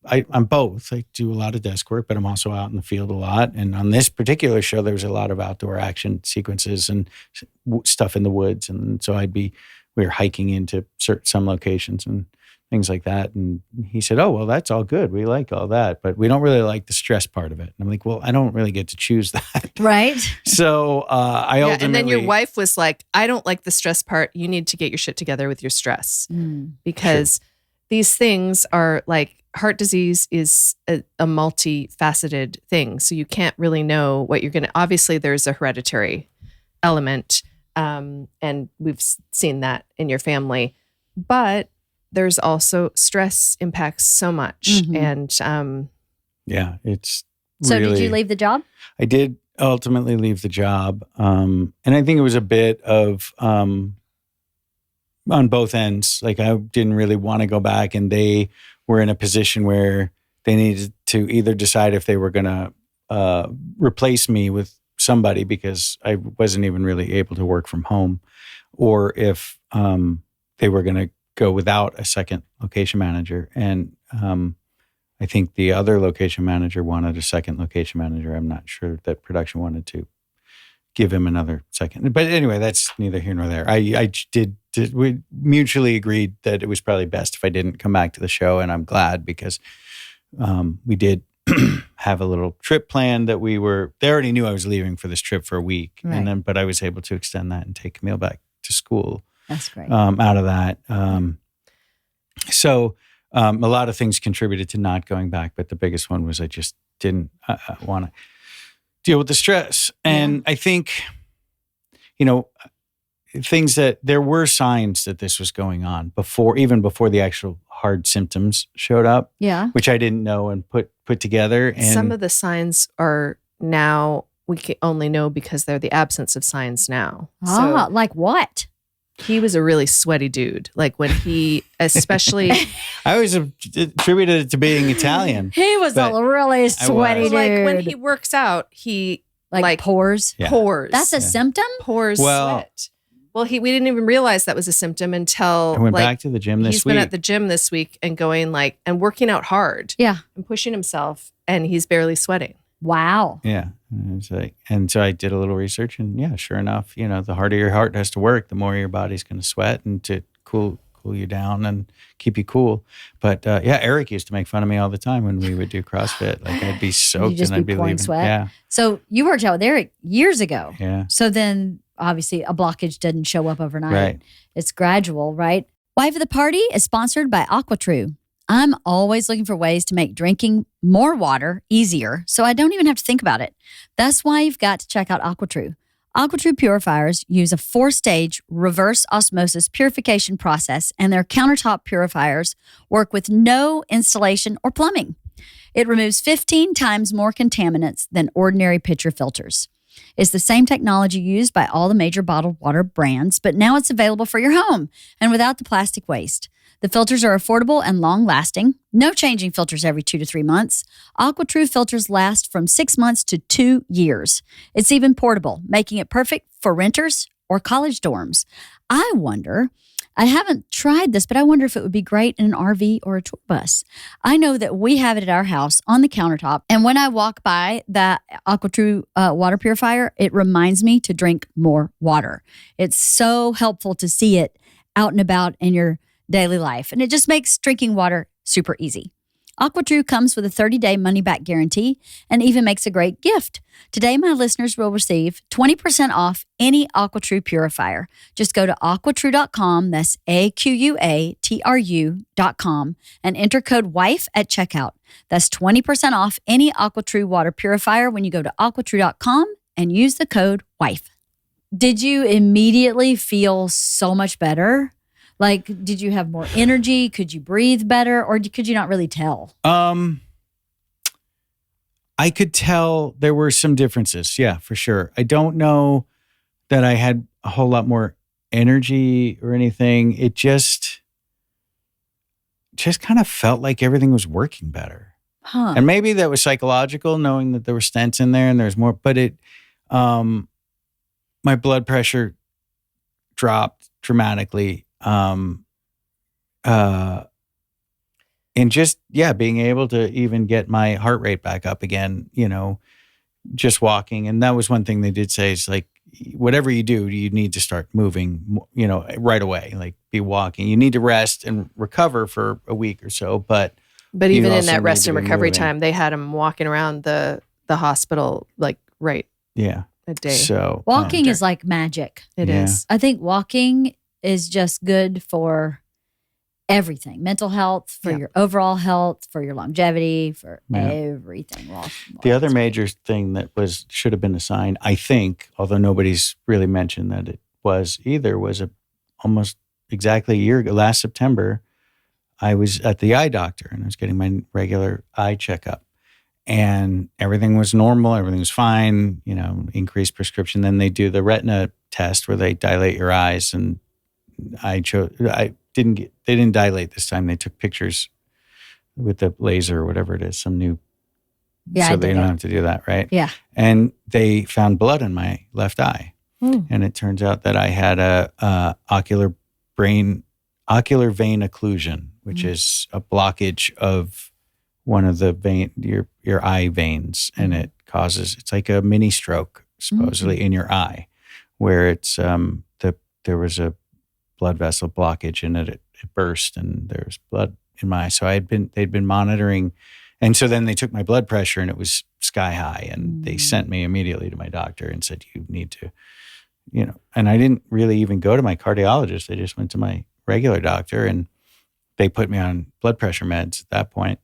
I'm both. I do a lot of desk work, but I'm also out in the field a lot. And on this particular show, there was a lot of outdoor action sequences and stuff in the woods. And so we were hiking into some locations and things like that. And he said, oh, well, that's all good. We like all that, but we don't really like the stress part of it. And I'm like, well, I don't really get to choose that. Right. So ultimately... And then your wife was like, I don't like the stress part. You need to get your shit together with your stress. Because these things are like, heart disease is a multifaceted thing. So you can't really know what you're going to... Obviously, there's a hereditary element. And we've seen that in your family. But there's also stress impacts so much. And it's So really, did you leave the job? I did ultimately leave the job. And I think it was a bit of on both ends. Like I didn't really want to go back and they were in a position where they needed to either decide if they were going to replace me with somebody because I wasn't even really able to work from home, or if they were going to go without a second location manager. And I think the other location manager wanted a second location manager. I'm not sure that production wanted to give him another second. But anyway, that's neither here nor there. We mutually agreed that it was probably best if I didn't come back to the show. And I'm glad because we did have a little trip planned that they already knew I was leaving for this trip for a week. Right. But I was able to extend that and take Camille back to school. That's great. Out of that. So a lot of things contributed to not going back, but the biggest one was I just didn't want to deal with the stress. And I think, things that there were signs that this was going on even before the actual hard symptoms showed up. Yeah. Which I didn't know and put together. And some of the signs are now we can only know because they're the absence of signs now. So, like what? He was a really sweaty dude. Like when he, especially... I always attributed it to being Italian. He was a really sweaty dude. Like when he works out, he like pores? Yeah. Pores. That's a symptom? Pores sweat. Well, we didn't even realize that was a symptom until I went back to the gym this he's week. been at the gym this week and going and working out hard. Yeah. And pushing himself, and he's barely sweating. Wow. Yeah. And so I did a little research, and yeah, sure enough, the harder your heart has to work, the more your body's going to sweat, and to cool you down and keep you cool. But Eric used to make fun of me all the time when we would do CrossFit. Like I'd be soaked just and I'd be be pouring leaving. sweat? Yeah. So you worked out with Eric years ago. Yeah. So then obviously a blockage didn't show up overnight. Right. It's gradual, right? Wife of the Party is sponsored by AquaTrue. I'm always looking for ways to make drinking more water easier so I don't even have to think about it. That's why you've got to check out AquaTrue. AquaTrue purifiers use a 4-stage reverse osmosis purification process, and their countertop purifiers work with no installation or plumbing. It removes 15 times more contaminants than ordinary pitcher filters. It's the same technology used by all the major bottled water brands, but now it's available for your home and without the plastic waste. The filters are affordable and long-lasting. No changing filters every 2 to 3 months. AquaTrue filters last from 6 months to 2 years. It's even portable, making it perfect for renters or college dorms. I haven't tried this, but I wonder if it would be great in an RV or a tour bus. I know that we have it at our house on the countertop, and when I walk by that AquaTrue water purifier, it reminds me to drink more water. It's so helpful to see it out and about in your daily life, and it just makes drinking water super easy. AquaTrue comes with a 30-day money-back guarantee and even makes a great gift. Today, my listeners will receive 20% off any AquaTrue purifier. Just go to aquatrue.com, that's AQUATRU.com, and enter code WIFE at checkout. That's 20% off any AquaTrue water purifier when you go to aquatrue.com and use the code WIFE. Did you immediately feel so much better? Like, did you have more energy? Could you breathe better? Or could you not really tell? I could tell there were some differences. Yeah, for sure. I don't know that I had a whole lot more energy or anything. It just kind of felt like everything was working better. Huh. And maybe that was psychological, knowing that there were stents in there and there's more, but my blood pressure dropped dramatically. And just, being able to even get my heart rate back up again, just walking. And that was one thing they did say is like, whatever you do, you need to start moving, right away, like be walking. You need to rest and recover for a week or so. But even in that rest and recovery time, they had him walking around the hospital, like, right. Yeah. A day. So walking is like magic. It is. I think walking is just good for everything. Mental health, for your overall health, for your longevity, for everything. The other major thing that should have been a sign, I think, although nobody's really mentioned that it was either, was almost exactly a year ago, last September, I was at the eye doctor and I was getting my regular eye checkup. And everything was normal. Everything was fine, increased prescription. Then they do the retina test where they dilate your eyes, and they didn't dilate this time. They took pictures with the laser or whatever it is, some new, so they don't have to do that, right? Yeah. And they found blood in my left eye. And it turns out that I had a ocular vein occlusion, which is a blockage of one of the your eye veins, and it's like a mini stroke supposedly in your eye, where it's there was a blood vessel blockage and it burst and there's blood in my eye. So they'd been monitoring, and so then they took my blood pressure and it was sky high, and they sent me immediately to my doctor and said, you need to, and I didn't really even go to my cardiologist. I just went to my regular doctor, and they put me on blood pressure meds at that point.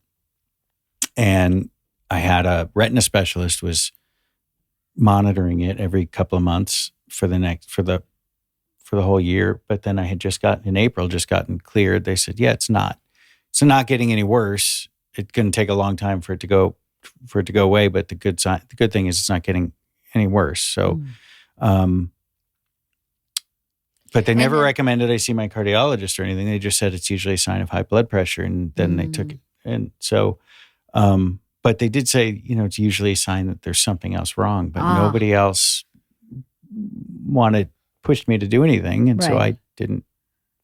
And I had a retina specialist was monitoring it every couple of months for the whole year. But then I had in April gotten cleared. They said, it's not getting any worse. It's going to take a long time for it to go away. But the good thing is it's not getting any worse. So, but they never recommended I see my cardiologist or anything. They just said it's usually a sign of high blood pressure. And then they took it. And so, but they did say, it's usually a sign that there's something else wrong, but nobody else wanted pushed me to do anything. And so Right. I didn't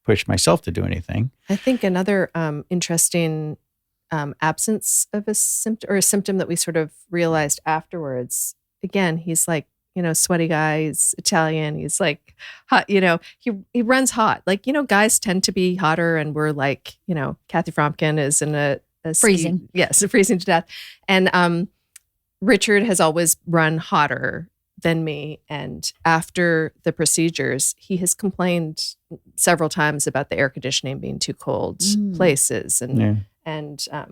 push myself to do anything. I think another interesting absence of a symptom or a symptom that we sort of realized afterwards. Again, he's like, sweaty guy. He's Italian. He's like hot. He runs hot. Like, guys tend to be hotter, and we're like, Kathy Fromkin is in a Freezing. Yes, freezing to death. And Richard has always run hotter than me. And after the procedures, he has complained several times about the air conditioning being too cold places. And I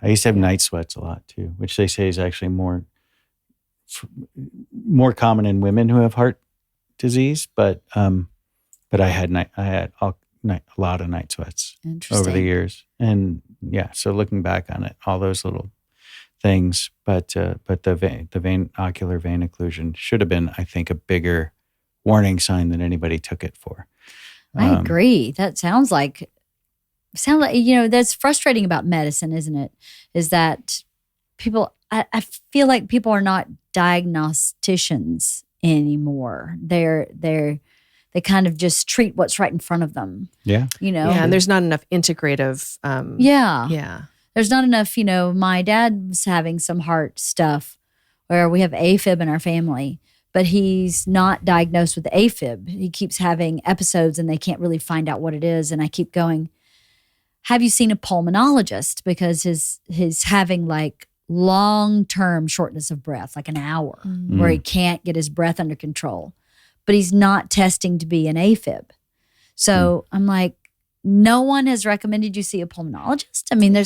used to have night sweats a lot too, which they say is actually more common in women who have heart disease. But I had a lot of night sweats over the years. And so looking back on it, all those little things, but the ocular vein occlusion should have been, I think, a bigger warning sign than anybody took it for. I agree. That sounds like, that's frustrating about medicine, isn't it? Is that people, I feel like people are not diagnosticians anymore. They kind of just treat what's right in front of them. Yeah. Yeah, and there's not enough integrative. Yeah. There's not enough, my dad was having some heart stuff where we have AFib in our family, but he's not diagnosed with AFib. He keeps having episodes and they can't really find out what it is. And I keep going, have you seen a pulmonologist? Because he's having like long-term shortness of breath, like an hour, where he can't get his breath under control, but he's not testing to be an AFib. So I'm like, no one has recommended you see a pulmonologist. I mean,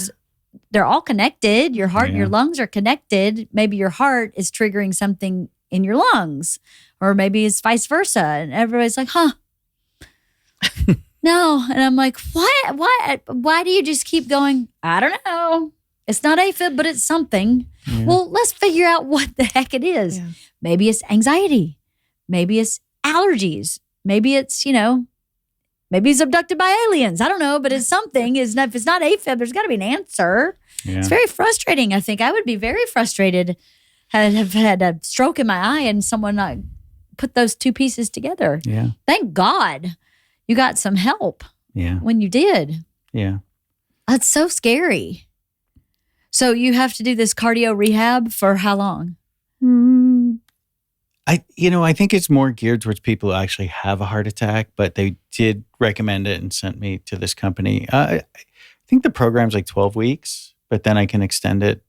they're all connected. Your heart and your lungs are connected. Maybe your heart is triggering something in your lungs, or maybe it's vice versa. And everybody's like, huh? No. And I'm like, what? Why do you just keep going? I don't know. It's not AFib, but it's something. Yeah. Well, let's figure out what the heck it is. Yeah. Maybe it's anxiety. Maybe it's allergies. Maybe it's, maybe he's abducted by aliens. I don't know, but it's something. If it's not AFib, there's got to be an answer. Yeah. It's very frustrating. I think I would be very frustrated have had a stroke in my eye and someone not put those two pieces together. Yeah. Thank God you got some help. Yeah. When you did. Yeah. That's so scary. So you have to do this cardio rehab for how long? I think it's more geared towards people who actually have a heart attack, but they did recommend it and sent me to this company. I think the program's like 12 weeks, but then I can extend it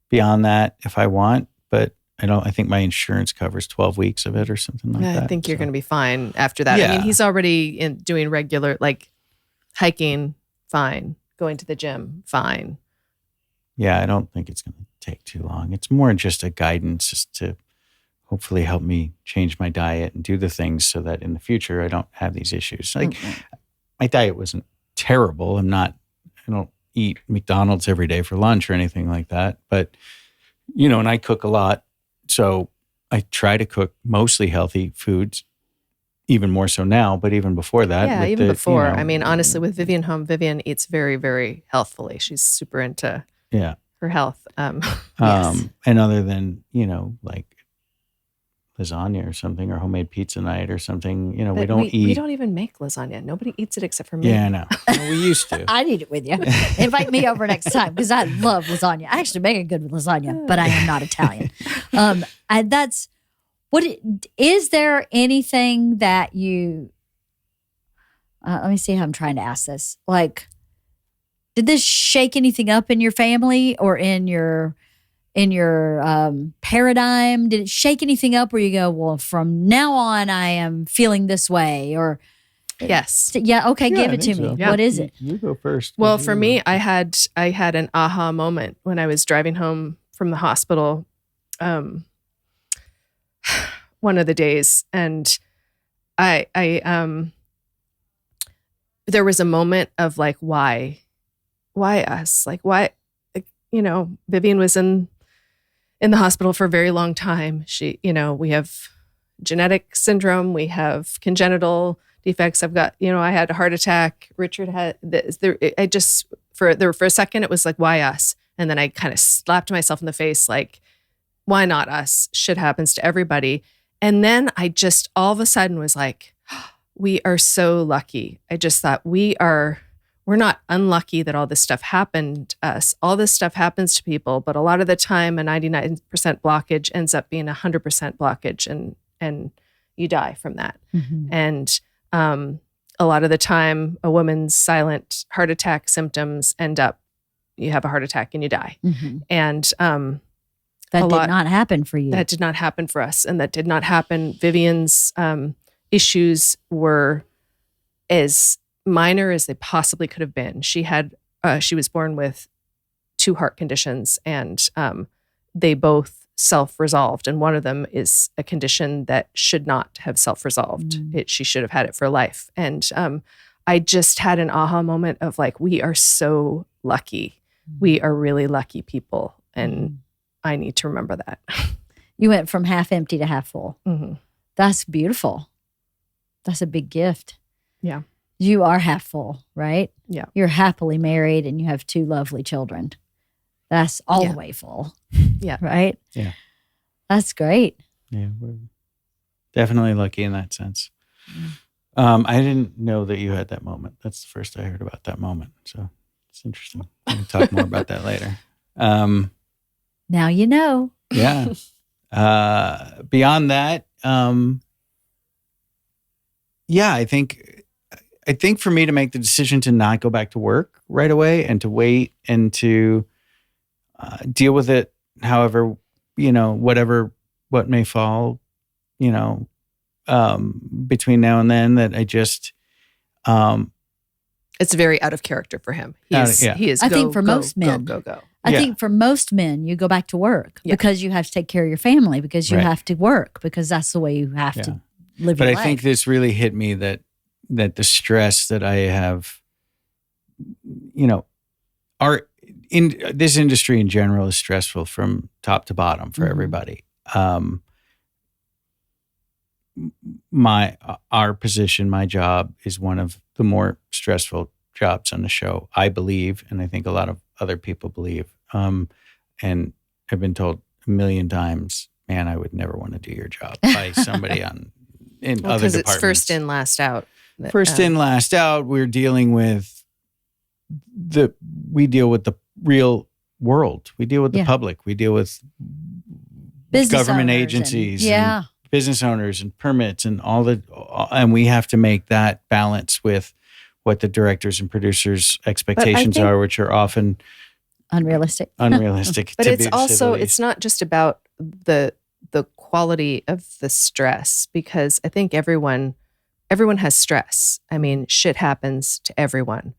beyond that if I want. But I think my insurance covers 12 weeks of it or something like that. I think you're going to be fine after that. Yeah. I mean, he's already doing regular, like hiking, fine. Going to the gym, fine. Yeah, I don't think it's going to take too long. It's more just a guidance just to hopefully help me change my diet and do the things so that in the future I don't have these issues. Like my diet wasn't terrible. I don't eat McDonald's every day for lunch or anything like that. But, and I cook a lot. So I try to cook mostly healthy foods, even more so now, but even before that. Yeah, even before. I mean, honestly, with Vivian home, Vivian eats very, very healthfully. She's super into her health. Yes. And other than, like lasagna or something, or homemade pizza night or something, but we don't eat. We don't even make lasagna. Nobody eats it except for me. Yeah, I know. Well, we used to. I'd eat it with you. Invite me over next time because I love lasagna. I actually make a good lasagna, but I am not Italian. Is there anything that you, let me see how I'm trying to ask this. Like, did this shake anything up in your family or in your paradigm? Did it shake anything up where you go, well, from now on, I am feeling this way? Or yes. Yeah. Okay. Give it to me. So. Yeah. What is it? You go first. Well, for me, I had an aha moment when I was driving home from the hospital one of the days. And I there was a moment of like, why us? Like, why, Vivian was in the hospital for a very long time. She, we have genetic syndrome. We have congenital defects. I've got, I had a heart attack. Richard had this. For a second, it was like, why us? And then I kind of slapped myself in the face, like, why not us? Shit happens to everybody. And then I just all of a sudden was like, we are so lucky. I just thought we're not unlucky that all this stuff happened to us. All this stuff happens to people, but a lot of the time a 99% blockage ends up being 100% blockage and you die from that. Mm-hmm. And a lot of the time a woman's silent heart attack symptoms end up, you have a heart attack and you die. Mm-hmm. And that did not happen for you. That did not happen for us. And that did not happen. Vivian's issues were as minor as they possibly could have been. She was born with 2 heart conditions, and they both self-resolved. And one of them is a condition that should not have self-resolved. She should have had it for life. And I just had an aha moment of like, we are so lucky. We are really lucky people. And I need to remember that. You went from half empty to half full. Mm-hmm. That's beautiful. That's a big gift. Yeah. You are half full, right? Yeah. You're happily married and you have 2 lovely children. That's all the way full. Yeah. Right? Yeah. That's great. Yeah, we're definitely lucky in that sense. I didn't know that you had that moment. That's the first I heard about that moment. So it's interesting. We can talk more about that later. Now you know. Yeah. Beyond that, I think for me to make the decision to not go back to work right away and to wait and to deal with it, however, what may fall, between now and then, that I just, it's very out of character for him. He is. I think for most men, go. I think for most men, you go back to work because you have to take care of your family, because you have to work, because that's the way you have to live your life. But I think this really hit me that the stress that I have, this industry in general is stressful from top to bottom for everybody. Our position, my job, is one of the more stressful jobs on the show, I believe, and I think a lot of other people believe. And I've been told a million times, man, I would never want to do your job by somebody in other departments. Because it's first in, last out. First in, last out. We're dealing with we deal with the real world. We deal with the public. We deal with business government owners agencies, and business owners and permits and and we have to make that balance with what the directors and producers' expectations are, which are often unrealistic. But it's also, it's not just about the quality of the stress, because I think everyone has stress. I mean, shit happens to everyone.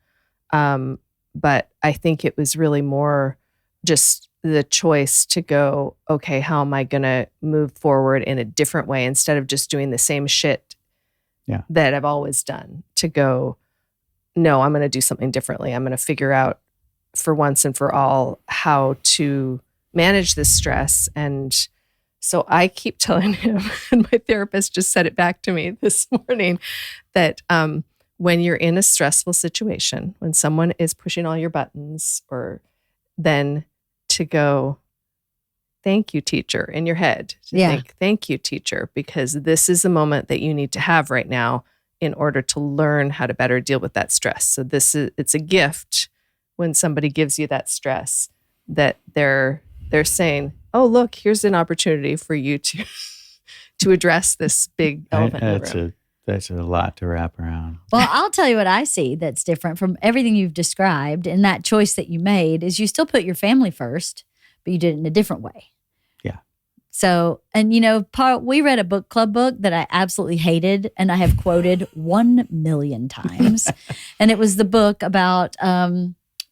But I think it was really more just the choice to go, okay, how am I going to move forward in a different way instead of just doing the same shit that I've always done, to go, no, I'm going to do something differently. I'm going to figure out for once and for all how to manage this stress. And so I keep telling him, and my therapist just said it back to me this morning, that when you're in a stressful situation, when someone is pushing all your buttons, or then to go, thank you, teacher, in your head. To think, thank you, teacher, because this is the moment that you need to have right now in order to learn how to better deal with that stress. So it's a gift when somebody gives you that stress, that they're saying, oh, look, here's an opportunity for you to address this big elephant in the room. That's a lot to wrap around. Well, I'll tell you what I see that's different from everything you've described, and that choice that you made is you still put your family first, but you did it in a different way. Yeah. So, and we read a book club book that I absolutely hated, and I have quoted 1 million times. And it was the book about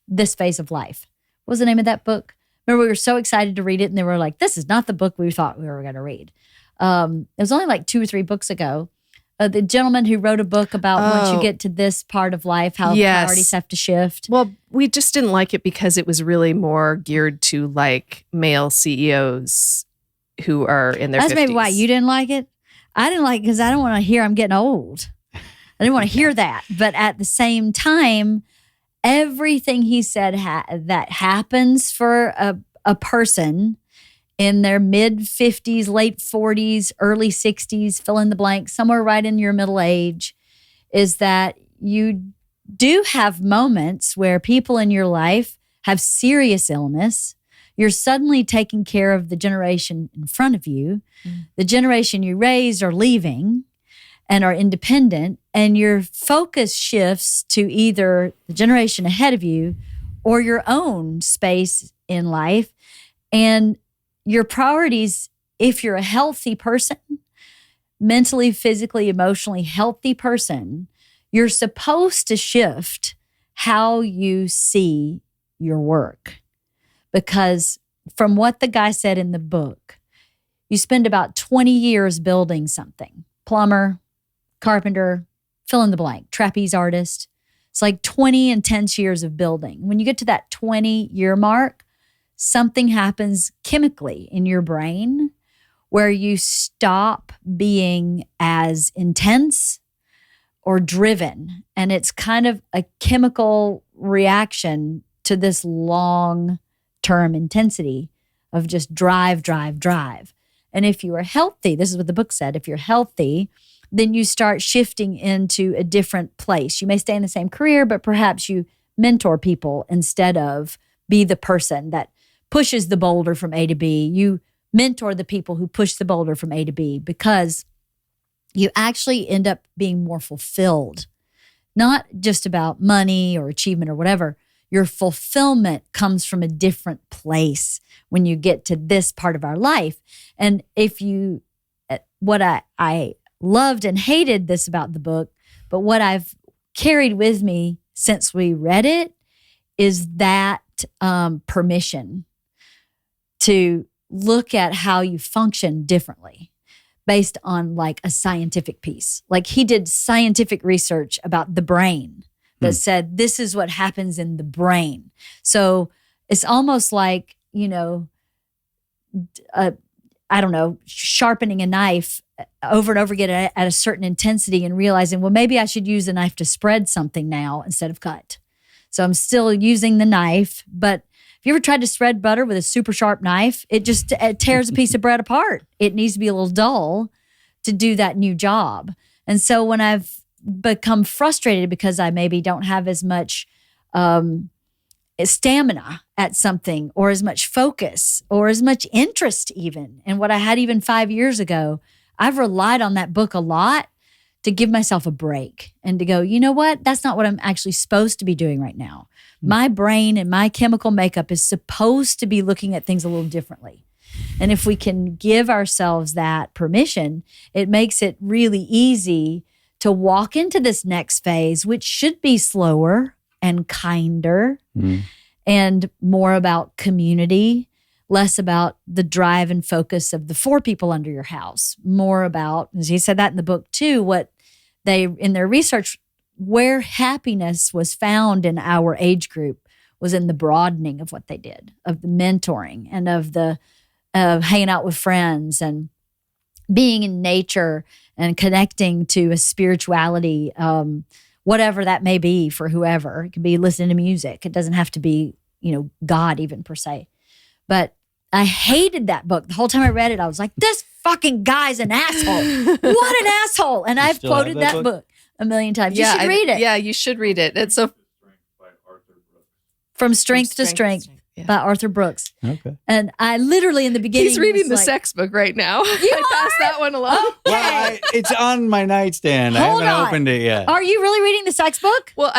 this phase of life. What was the name of that book? Remember, we were so excited to read it, and they were like, this is not the book we thought we were going to read. It was only like 2 or 3 books ago. The gentleman who wrote a book about once you get to this part of life, how priorities have to shift. Well, we just didn't like it because it was really more geared to like male CEOs who are in their 50s. That's maybe why you didn't like it. I didn't like it because I don't want to hear I'm getting old. I didn't want to hear that. But at the same time, everything he said that happens for a person in their mid 50s, late 40s, early 60s, fill in the blank, somewhere right in your middle age, is that you do have moments where people in your life have serious illness. You're suddenly taking care of the generation in front of you. The generation you raised are leaving and are independent, and your focus shifts to either the generation ahead of you or your own space in life. And your priorities, if you're a healthy person, mentally, physically, emotionally healthy person, you're supposed to shift how you see your work. Because from what the guy said in the book, you spend about 20 years building something. Plumber, carpenter, fill in the blank, trapeze artist. It's like 20 intense years of building. When you get to that 20-year mark, something happens chemically in your brain where you stop being as intense or driven. And it's kind of a chemical reaction to this long-term intensity of just drive. And if you are healthy, this is what the book said, if you're healthy, then you start shifting into a different place. You may stay in the same career, but perhaps you mentor people instead of be the person that pushes the boulder from A to B. You mentor the people who push the boulder from A to B, because you actually end up being more fulfilled. Not just about money or achievement or whatever. Your fulfillment comes from a different place when you get to this part of our life. And if you, what I loved and hated this about the book, but what I've carried with me since we read it is that permission to look at how you function differently based on like a scientific piece. Like he did scientific research about the brain that said this is what happens in the brain. So it's almost like, you know, I don't know, sharpening a knife over and over again at a certain intensity and realizing, well, maybe I should use a knife to spread something now instead of cut. So I'm still using the knife, but if you ever tried to shred butter with a super sharp knife, it tears a piece of bread apart. It needs to be a little dull to do that new job. And so when I've become frustrated because I maybe don't have as much stamina at something or as much focus or as much interest even in what I had even 5 years ago, I've relied on that book a lot to give myself a break and to go, you know what? That's not what I'm actually supposed to be doing right now. My brain and my chemical makeup is supposed to be looking at things a little differently. And if we can give ourselves that permission, it makes it really easy to walk into this next phase, which should be slower and kinder and more about community, less about the drive and focus of the 4 people under your house, more about, as he said that in the book too, what they, in their research, where happiness was found in our age group was in the broadening of what they did, of the mentoring and of the hanging out with friends and being in nature and connecting to a spirituality, whatever that may be for whoever. It can be listening to music. It doesn't have to be, you know, God even per se. But I hated that book. The whole time I read it, I was like, this fucking guy's an asshole. What an asshole. And I've quoted that book a million times. You should read it. Yeah, you should read it. It's so From Strength to Strength by Arthur Brooks. Okay. And I literally in the beginning He's reading the like, sex book right now. I passed that one along. Okay. Well, it's on my nightstand. Hold I haven't on. opened it yet. Are you really reading the sex book? Well,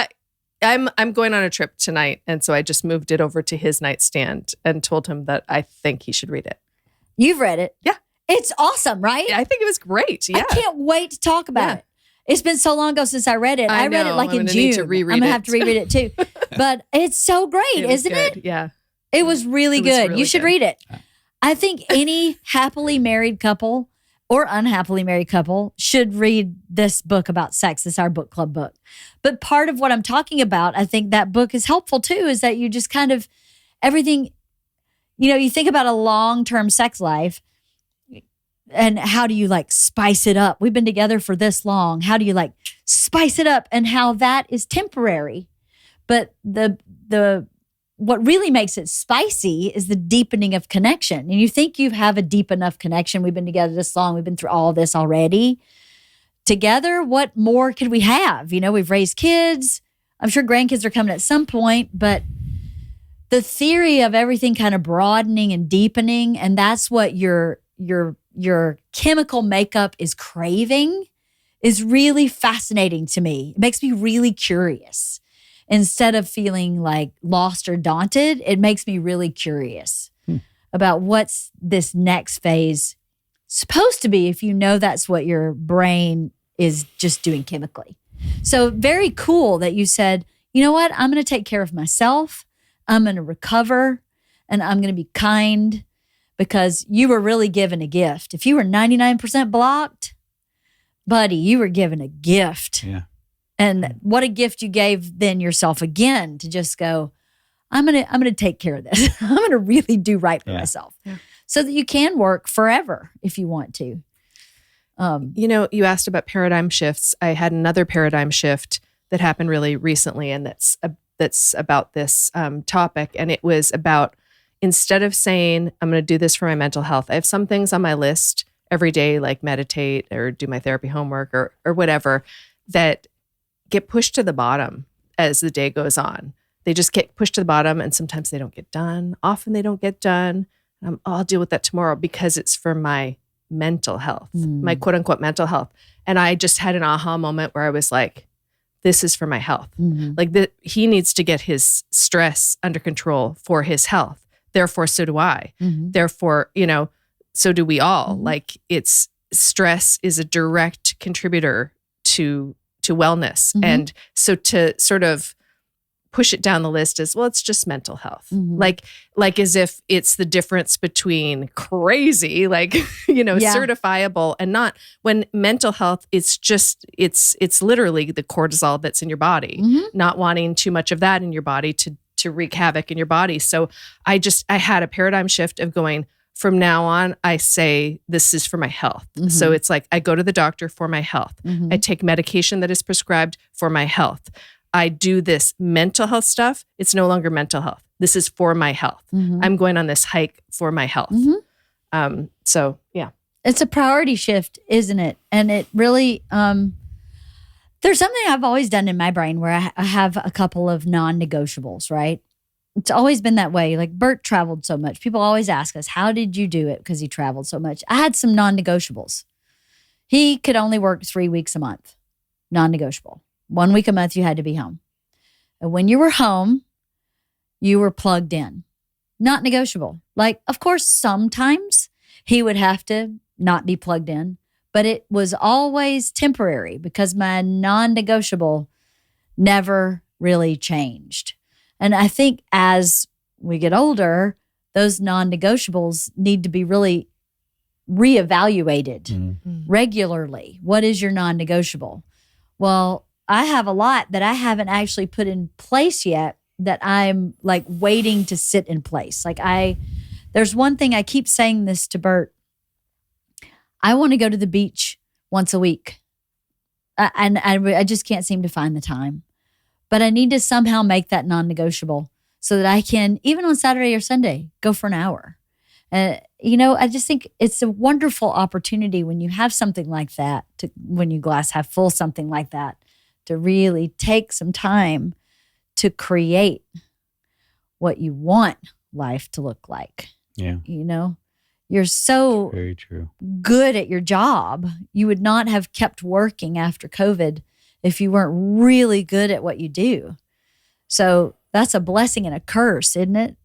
I'm going on a trip tonight, and so I just moved it over to his nightstand and told him that I think he should read it. You've read it. Yeah. It's awesome, right? I think it was great. Yeah. I can't wait to talk about it. It's been so long ago since I read it. I read it like I'm in gonna June. need to reread I'm going to it. have to reread it too. But it's so great, was isn't good. it? Yeah. It was really It was good. really You should good. read it. I think any happily married couple or unhappily married couple should read this book about sex. This is our book club book. But part of what I'm talking about, I think that book is helpful too, is that you just kind of, everything, you know, you think about a long-term sex life and how do you like spice it up? We've been together for this long. How do you like spice it up? And how that is temporary. But the what really makes it spicy is the deepening of connection. And you think you have a deep enough connection. We've been together this long. We've been through all this already. Together, what more could we have? We've raised kids. I'm sure grandkids are coming at some point, but the theory of everything kind of broadening and deepening, and that's what your chemical makeup is craving, is really fascinating to me. It makes me really curious. Instead of feeling like lost or daunted, it makes me really curious about what's this next phase supposed to be, if that's what your brain is just doing chemically. So very cool that you said, you know what, I'm going to take care of myself. I'm going to recover, and I'm going to be kind, because you were really given a gift. If you were 99% blocked, buddy, you were given a gift. Yeah. And what a gift you gave then yourself again, to just go, I'm gonna take care of this. I'm gonna really do right for myself, so that you can work forever if you want to. You asked about paradigm shifts. I had another paradigm shift that happened really recently, and that's about this topic. And it was about, instead of saying, I'm going to do this for my mental health, I have some things on my list every day, like meditate or do my therapy homework or whatever, that get pushed to the bottom as the day goes on. They just get pushed to the bottom, and sometimes they don't get done. Often they don't get done. I'll deal with that tomorrow because it's for my mental health, my quote unquote mental health. And I just had an aha moment where I was like, this is for my health. Like he needs to get his stress under control for his health. Therefore, so do I. Therefore, so do we all. Like stress is a direct contributor to wellness. And so to sort of push it down the list as, well, it's just mental health. Like as if it's the difference between crazy, certifiable and not. When mental health, it's literally the cortisol that's in your body, not wanting too much of that in your body to wreak havoc in your body. So I had a paradigm shift of going, from now on, I say, this is for my health. So it's like, I go to the doctor for my health. I take medication that is prescribed for my health. I do this mental health stuff. It's no longer mental health. This is for my health. I'm going on this hike for my health. So yeah. It's a priority shift, isn't it? And it really, there's something I've always done in my brain where I have a couple of non-negotiables, right? It's always been that way. Like Bert traveled so much. People always ask us, how did you do it? Because he traveled so much. I had some non-negotiables. He could only work 3 weeks a month. Non-negotiable. 1 week a month, you had to be home. And when you were home, you were plugged in. Not negotiable. Like, of course, sometimes he would have to not be plugged in, but it was always temporary because my non-negotiable never really changed. And I think as we get older, those non-negotiables need to be really reevaluated regularly. What is your non-negotiable? Well, I have a lot that I haven't actually put in place yet that I'm like waiting to sit in place. Like there's one thing, I keep saying this to Bert. I want to go to the beach once a week. And I just can't seem to find the time. But I need to somehow make that non-negotiable so that I can, even on Saturday or Sunday, go for an hour. I just think it's a wonderful opportunity when you have something like that, when you glass half full, something like that, to really take some time to create what you want life to look like. Yeah. You're so very true. Good at your job. You would not have kept working after COVID if you weren't really good at what you do. So that's a blessing and a curse, isn't it?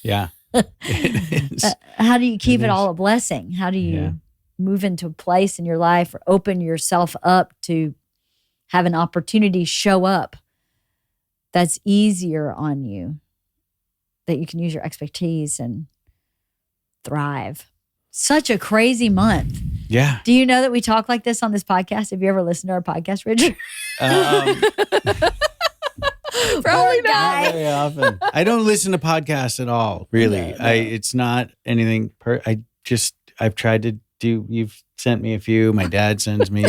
Yeah. It is. How do you keep it all a blessing? How do you move into a place in your life or open yourself up to have an opportunity show up that's easier on you, that you can use your expertise and thrive? Such a crazy month. Yeah. Do you know that we talk like this on this podcast? Have you ever listened to our podcast, Richard? Probably not. Very often. I don't listen to podcasts at all, really. No. It's not anything. I've tried to do. You've sent me a few. My dad sends me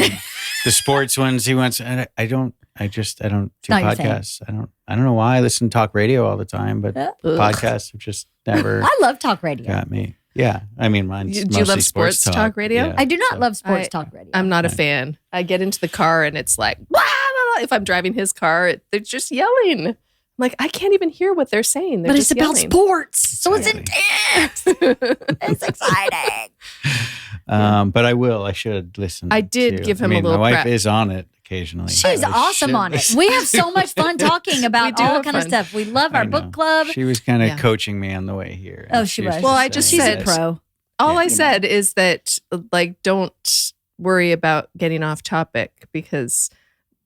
the sports ones he wants, and I don't. I don't do not your thing. podcasts. I don't know why I listen to talk radio all the time, but podcasts have just never I love talk radio. got me. Yeah. I mean, mine's Do you mostly love sports talk radio? Yeah, I do not so- love sports talk radio. I'm not a fan. I get into the car and it's like, blah, blah, blah. If I'm driving his car, they're just yelling. I'm like, I can't even hear what they're saying. They're but it's just about yelling. sports, so it's Exactly. intense. It's exciting. But I should listen. I did to- give him a my little wife prep. is on it occasionally. She's I awesome should on it. listen. We have so much fun talking about do all have kind of fun. stuff. We love I our know. book club. She was kind of Yeah. coaching me on the way here. Oh, and she was was. Well, I just just She's saying a said- pro. All Yeah. I said is that, like, don't worry about getting off topic because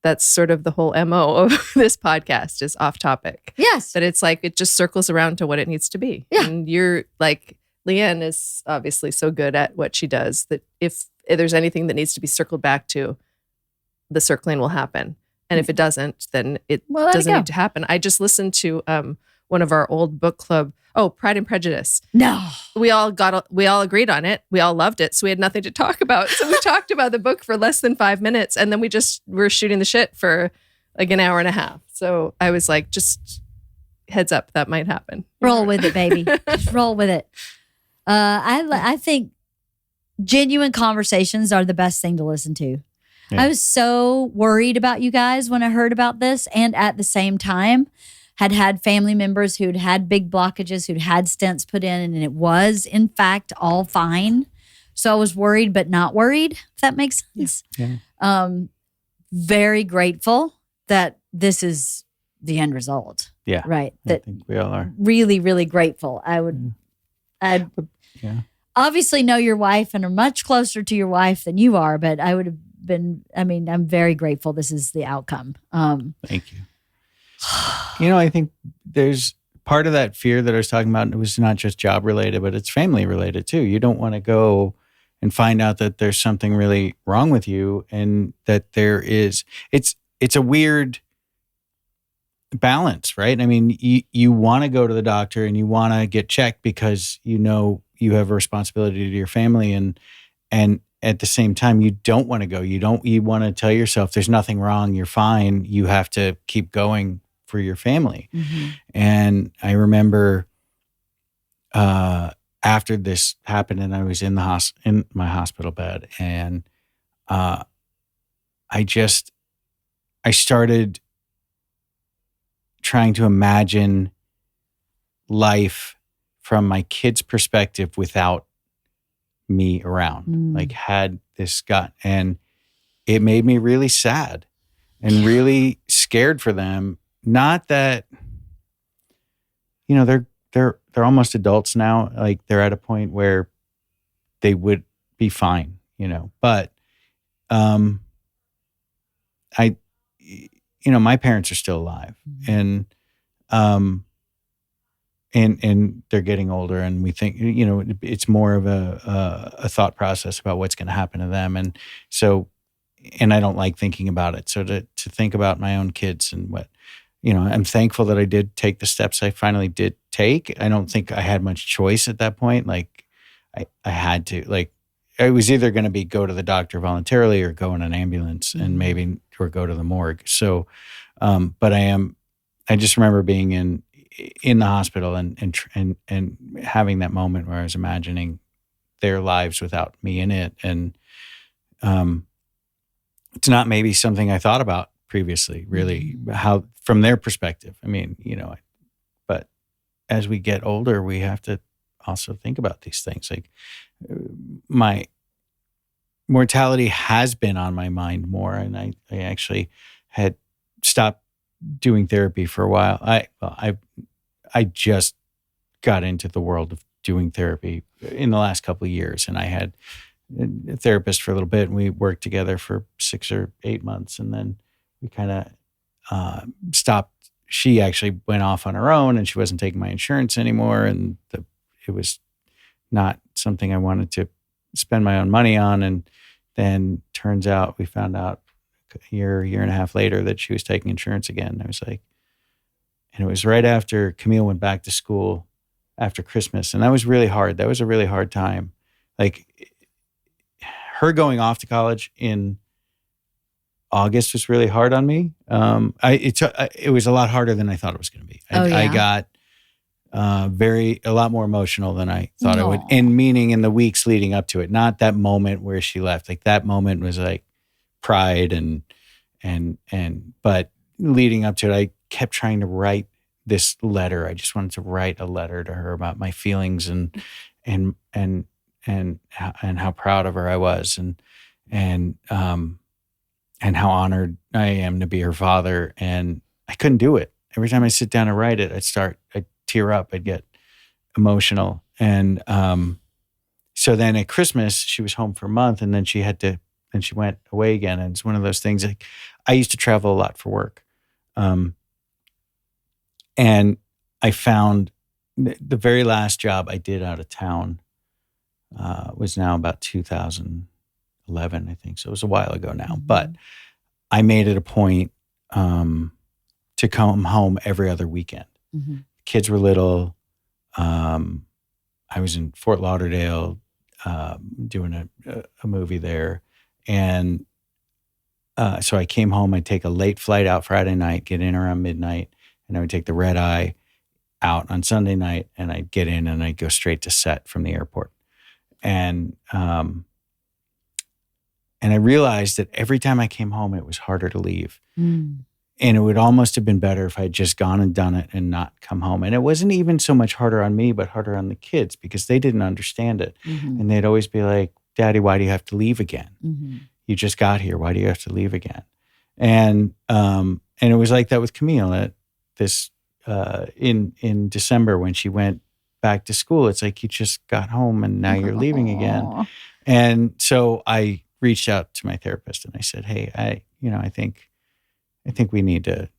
that's sort of the whole MO of this podcast is off topic. Yes. That it's like, it just circles around to what it needs to be. Yeah. And you're like, LeeAnn is obviously so good at what she does that if there's anything that needs to be circled back to, the circling will happen. And if it doesn't, then it Well, let it doesn't go. need to happen. I just listened to one of our old book club. Oh, Pride and Prejudice. No. We all agreed on it. We all loved it. So we had nothing to talk about. So we talked about the book for less than 5 minutes. And then we just were shooting the shit for like an hour and a half. So I was like, just heads up, that might happen. Roll with it, baby. Just roll with it. I think genuine conversations are the best thing to listen to. Yeah. I was so worried about you guys when I heard about this, and at the same time, had family members who'd had big blockages, who'd had stents put in, and it was in fact all fine. So I was worried, but not worried. If that makes sense. Yeah. Very grateful that this is the end result. Yeah. Right. I That think we all are. really, really grateful. I'd Yeah. obviously know your wife and are much closer to your wife than you are, but I would have been, I'm very grateful this is the outcome. Thank you. I think there's part of that fear that I was talking about. It was not just job related, but it's family related too. You don't want to go and find out that there's something really wrong with you, and that there is. It's a weird balance, right? I mean, you want to go to the doctor and you want to get checked because you know you have a responsibility to your family, and at the same time you don't want to go. You want to tell yourself there's nothing wrong, you're fine. You have to keep going for your family. And I remember after this happened and I was in my hospital bed, and I started trying to imagine life from my kid's perspective without me around. Like, had this got, and it made me really sad and really scared for them. Not that, they're almost adults now. Like, they're at a point where they would be fine, but my parents are still alive, and they're getting older, and we think, it's more of a thought process about what's going to happen to them. And so, and I don't like thinking about it. So to think about my own kids and what, I'm thankful that I did take the steps I finally did take. I don't think I had much choice at that point. Like, I had to, like, I was either going to be go to the doctor voluntarily or go in an ambulance and maybe, or go to the morgue. So, but I just remember being in the hospital and having that moment where I was imagining their lives without me in it. And it's not maybe something I thought about previously, really, how, from their perspective. I mean, but as we get older, we have to also think about these things. Like, my mortality has been on my mind more, and I actually had stopped doing therapy for a while. I just got into the world of doing therapy in the last couple of years, and I had a therapist for a little bit, and we worked together for 6 or 8 months, and then we kind of stopped. She actually went off on her own, and she wasn't taking my insurance anymore, and it was not something I wanted to spend my own money on. And then turns out, we found out a year and a half later that she was taking insurance again. I was like, and it was right after Camille went back to school after Christmas. And that was really hard. That was a really hard time. Like, her going off to college in August was really hard on me. It was a lot harder than I thought it was going to be. I got a lot more emotional than I thought I would. And meaning in the weeks leading up to it, not that moment where she left. Like that moment was like pride but leading up to it, I kept trying to write this letter. I just wanted to write a letter to her about my feelings and how proud of her I was and how honored I am to be her father. And I couldn't do it. Every time I sit down and write it, I'd tear up, I'd get emotional. And so then at Christmas, she was home for a month, and then she went away again. And it's one of those things, like, I used to travel a lot for work. And I found the very last job I did out of town was now about 2011, I think. So it was a while ago now. Mm-hmm. But I made it a point to come home every other weekend. Mm-hmm. Kids were little. I was in Fort Lauderdale doing a movie there. And so I came home. I'd take a late flight out Friday night, get in around midnight, and I would take the red eye out on Sunday night, and I'd get in and I'd go straight to set from the airport. And I realized that every time I came home, it was harder to leave. Mm. And it would almost have been better if I had just gone and done it and not come home. And it wasn't even so much harder on me, but harder on the kids because they didn't understand it. Mm-hmm. And they'd always be like, Daddy, why do you have to leave again? Mm-hmm. You just got here. Why do you have to leave again? And it was like that with Camille. In December when she went back to school, it's like you just got home and now you're leaving again. And so I reached out to my therapist and I said, hey, I think we need to,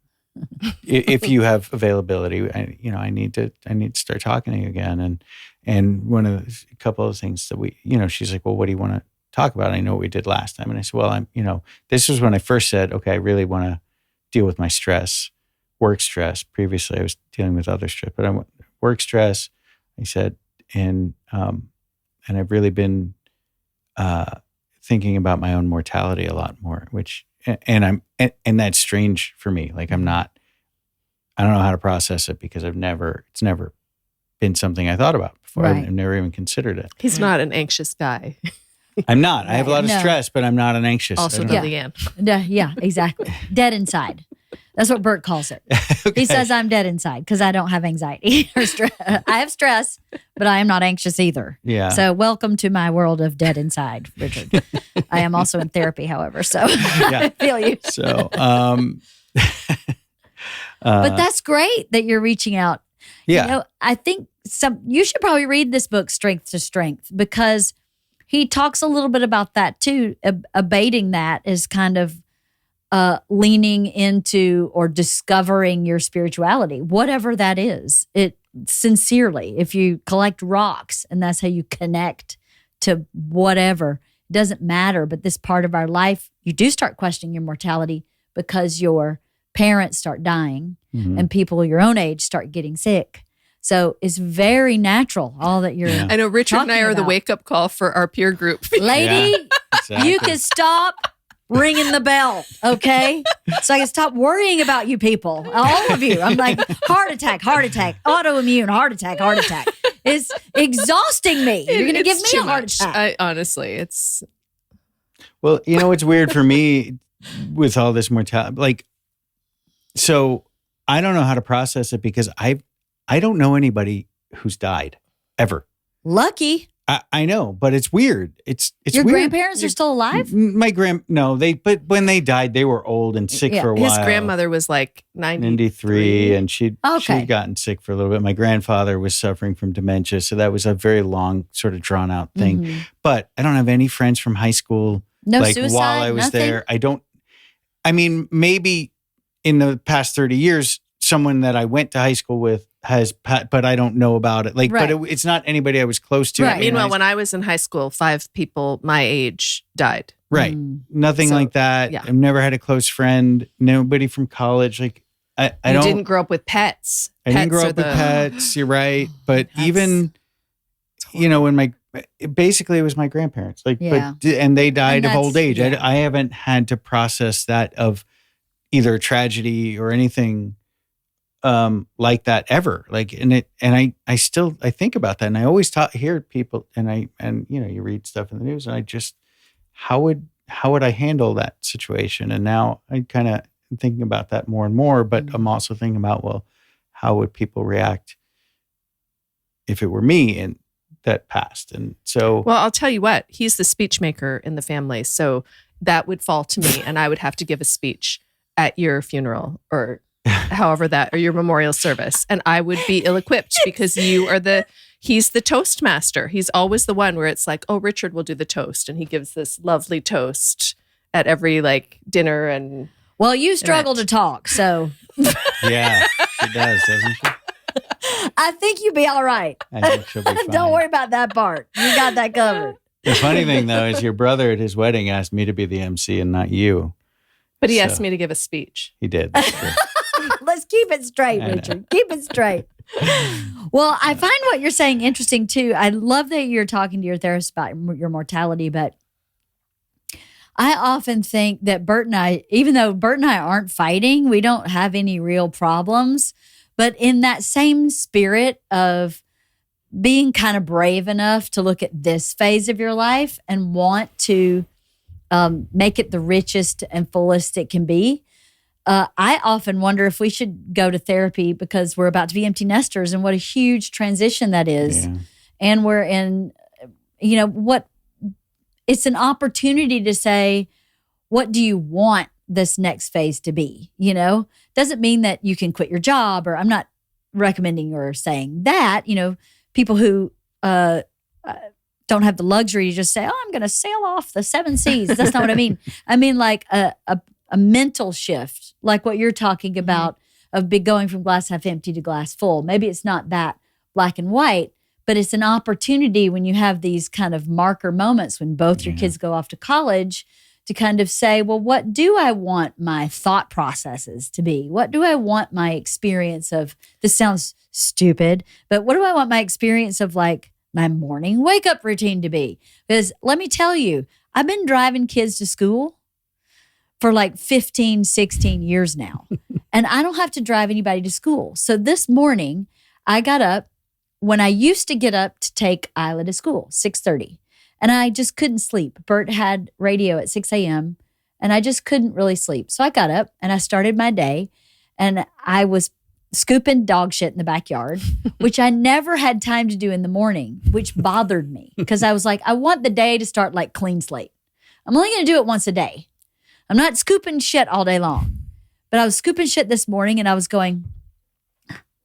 if you have availability, I need to start talking to you again. And a couple of things that she's like, well, what do you want to talk about? I know what we did last time. And I said, well, this was when I first said, okay, I really want to deal with my stress, work stress. Previously I was dealing with other stress, but I want work stress. I said, and I've really been thinking about my own mortality a lot more, and that's strange for me. Like I don't know how to process it because it's never been something I thought about before. Right. I've never even considered it. He's not an anxious guy. I'm not. I have a lot of stress, but I'm not an anxious. Also, LeeAnn. Yeah, exactly. Dead inside. That's what Bert calls it. Okay. He says I'm dead inside because I don't have anxiety or stress. I have stress, but I am not anxious either. Yeah. So welcome to my world of dead inside, Richard. I am also in therapy, however, so I feel you. So, but that's great that you're reaching out. Yeah. I think you should probably read this book, Strength to Strength, because he talks a little bit about that too. Abating that is kind of leaning into or discovering your spirituality, whatever that is. It sincerely, if you collect rocks and that's how you connect to whatever, it doesn't matter. But this part of our life, you do start questioning your mortality because your parents start dying and people your own age start getting sick. So it's very natural, all that you're I know Richard and I are the wake-up call for our peer group. Lady, exactly. You can stop ringing the bell, okay? So I can stop worrying about you people, all of you. I'm like, heart attack, autoimmune, heart attack. It's exhausting me. You're going to give me a heart attack. Honestly, it's... Well, what's weird for me with all this mortality, like, so I don't know how to process it because I don't know anybody who's died ever. Lucky. I know, but it's weird. It's your weird. Grandparents are still alive? But when they died, they were old and sick for a while. His grandmother was like 93, and she'd gotten sick for a little bit. My grandfather was suffering from dementia, so that was a very long, sort of drawn out thing. Mm-hmm. But I don't have any friends from high school. No suicide, while I was nothing? there. Maybe in the past 30 years, someone that I went to high school with but I don't know about it. Like, right. But it's not anybody I was close to. Right. Meanwhile, when I was in high school, 5 people my age died. Right. Nothing like that. Yeah. I've never had a close friend. Nobody from college. Like, I didn't grow up with pets. I didn't grow up with pets. You're right. But even, when basically it was my grandparents. Yeah. And they died of that's- old age. yeah. I haven't had to process that of either tragedy or anything like that ever. I still think about that, and I always hear people, and you read stuff in the news, and I just how would I handle that situation? And now I kind of am thinking about that more and more, but I'm also thinking about, well, how would people react if it were me and that passed? And so, Well, I'll tell you what, he's the speech maker in the family. So that would fall to me, and I would have to give a speech at your funeral or or your memorial service. And I would be ill-equipped because he's the toastmaster. He's always the one where it's like, oh, Richard will do the toast. And he gives this lovely toast at every dinner. And Well, you struggle to talk, so yeah, she does, doesn't she? I think you'll be all right. I think she'll be fine. Don't worry about that part. You got that covered. The funny thing, though, is your brother at his wedding asked me to be the MC and not you. But he asked me to give a speech. He did. That's true. Let's keep it straight, Richard. Keep it straight. Well, I find what you're saying interesting, too. I love that you're talking to your therapist about your mortality, but I often think that Bert and I, even though Bert and I aren't fighting, we don't have any real problems, but in that same spirit of being kind of brave enough to look at this phase of your life and want to make it the richest and fullest it can be. I often wonder if we should go to therapy because we're about to be empty nesters, and what a huge transition that is. Yeah. And we're in, it's an opportunity to say, what do you want this next phase to be? Doesn't mean that you can quit your job, or I'm not recommending or saying that, people who don't have the luxury to just say, oh, I'm going to sail off the 7 seas. That's not what I mean. I mean like a mental shift, like what you're talking about of going from glass half empty to glass full. Maybe it's not that black and white, but it's an opportunity when you have these kind of marker moments when both your kids go off to college to kind of say, well, what do I want my thought processes to be? What do I want my experience of, this sounds stupid, but what do I want my experience of my morning wake up routine to be? Because let me tell you, I've been driving kids to school for 15, 16 years now. And I don't have to drive anybody to school. So this morning I got up when I used to get up to take Isla to school, 6:30. And I just couldn't sleep. Bert had radio at 6 a.m. and I just couldn't really sleep. So I got up and I started my day, and I was scooping dog shit in the backyard, which I never had time to do in the morning, which bothered me because I was like, I want the day to start clean slate. I'm only going to do it once a day. I'm not scooping shit all day long. But I was scooping shit this morning and I was going,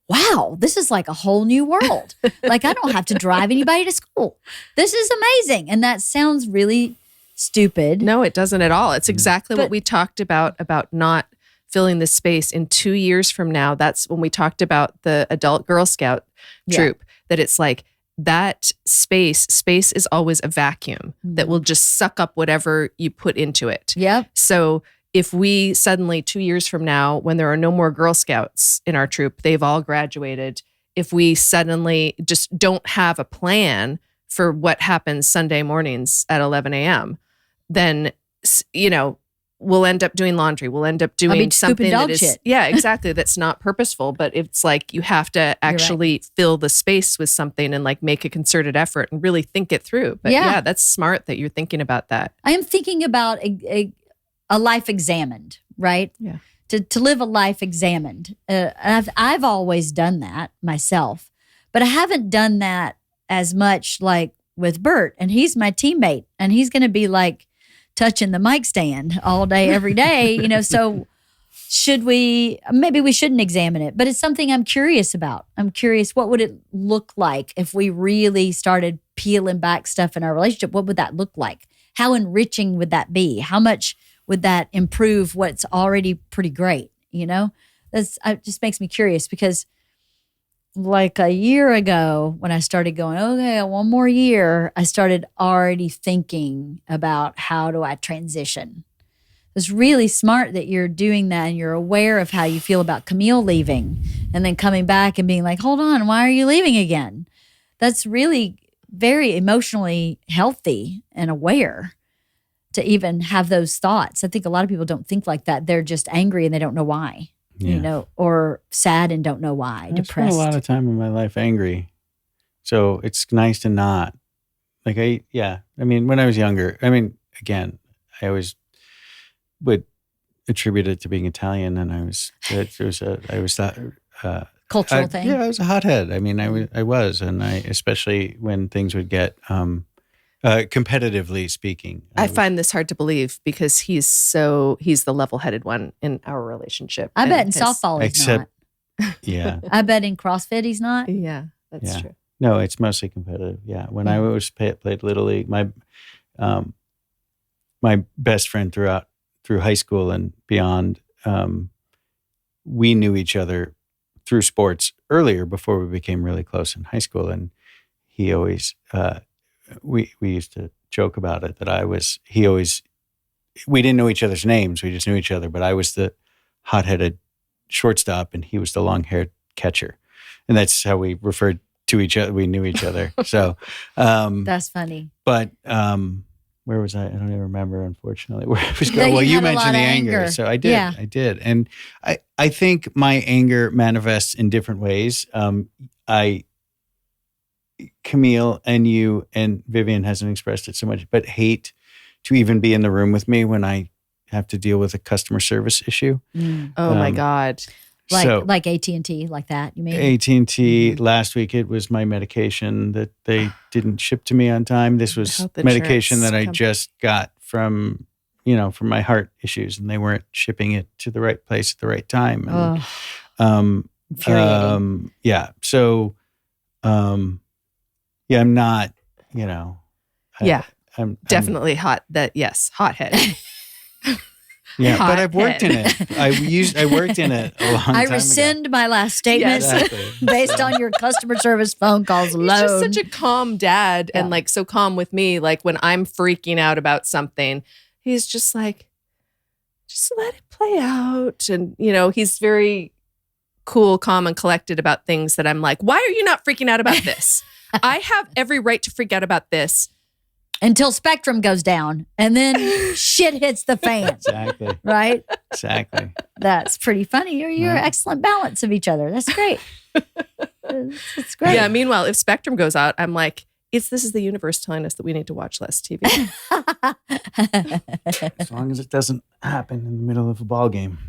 wow, this is like a whole new world. I don't have to drive anybody to school. This is amazing. And that sounds really stupid. No, it doesn't at all. It's exactly what we talked about not filling the space in 2 years from now. That's when we talked about the adult Girl Scout troop, that it's that space is always a vacuum that will just suck up whatever you put into it. Yep. So if we suddenly 2 years from now, when there are no more Girl Scouts in our troop, they've all graduated, if we suddenly just don't have a plan for what happens Sunday mornings at 11 a.m., then, we'll end up doing laundry. We'll end up doing something that is, shit. yeah, exactly. That's not purposeful, but it's you have to actually fill the space with something and make a concerted effort and really think it through. But yeah, that's smart that you're thinking about that. I am thinking about a life examined, right? Yeah. To live a life examined. I've always done that myself, but I haven't done that as much with Bert, and he's my teammate, and he's going to be touching the mic stand all day, every day, so maybe we shouldn't examine it, but it's something I'm curious about. I'm curious, what would it look like if we really started peeling back stuff in our relationship? What would that look like? How enriching would that be? How much would that improve what's already pretty great? It just makes me curious because a year ago when I started going, okay, 1 more year, I started already thinking about how do I transition. It's really smart that you're doing that and you're aware of how you feel about Camille leaving and then coming back and being hold on, why are you leaving again? That's really very emotionally healthy and aware to even have those thoughts. I think a lot of people don't think like that. They're just angry and they don't know why, or sad and don't know why, I depressed. spent a lot of time in my life angry. So it's nice to not. Like when I was younger, again, I always would attribute it to being Italian, and I was Cultural thing. Yeah, I was a hothead. I was, and especially when things would get, competitively speaking. I find this hard to believe because he's the level-headed one in our relationship. I bet in softball he's not. Yeah. I bet in CrossFit he's not. Yeah, that's true. No, it's mostly competitive. Yeah. When I played Little League, my best friend through high school and beyond, we knew each other through sports earlier before we became really close in high school. And he always, we used to joke about it that we didn't know each other's names. We just knew each other, but I was the hot-headed shortstop and he was the long-haired catcher. And that's how we referred to each other. We knew each other. So, that's funny. But, where was I? I don't even remember, unfortunately, where I was going. Well, you mentioned the anger. So I did. Yeah. I did. And I think my anger manifests in different ways. Camille and you and Vivian hasn't expressed it so much, but hate to even be in the room with me when I have to deal with a customer service issue. Oh my God. Like AT&T, like that, you mean? AT&T, last week it was my medication that they didn't ship to me on time. This was medication that I just got from my heart issues, and they weren't shipping it to the right place at the right time. And, infuriating. yeah. So, I'm not, I'm Definitely hothead. Yeah, Hot but I've worked in it. I worked in it a long time I rescind my last statement based on your customer service phone calls alone. He's just such a calm dad and like so calm with me. Like when I'm freaking out about something, he's just like, just let it play out. And, he's very cool, calm, and collected about things that I'm like, why are you not freaking out about this? I have every right to freak out about this. Until Spectrum goes down and then shit hits the fan. Exactly. Right? Exactly. That's pretty funny. You're an excellent balance of each other. That's great. It's great. Yeah. Meanwhile, if Spectrum goes out, I'm like, this is the universe telling us that we need to watch less TV. As long as it doesn't happen in the middle of a ball game.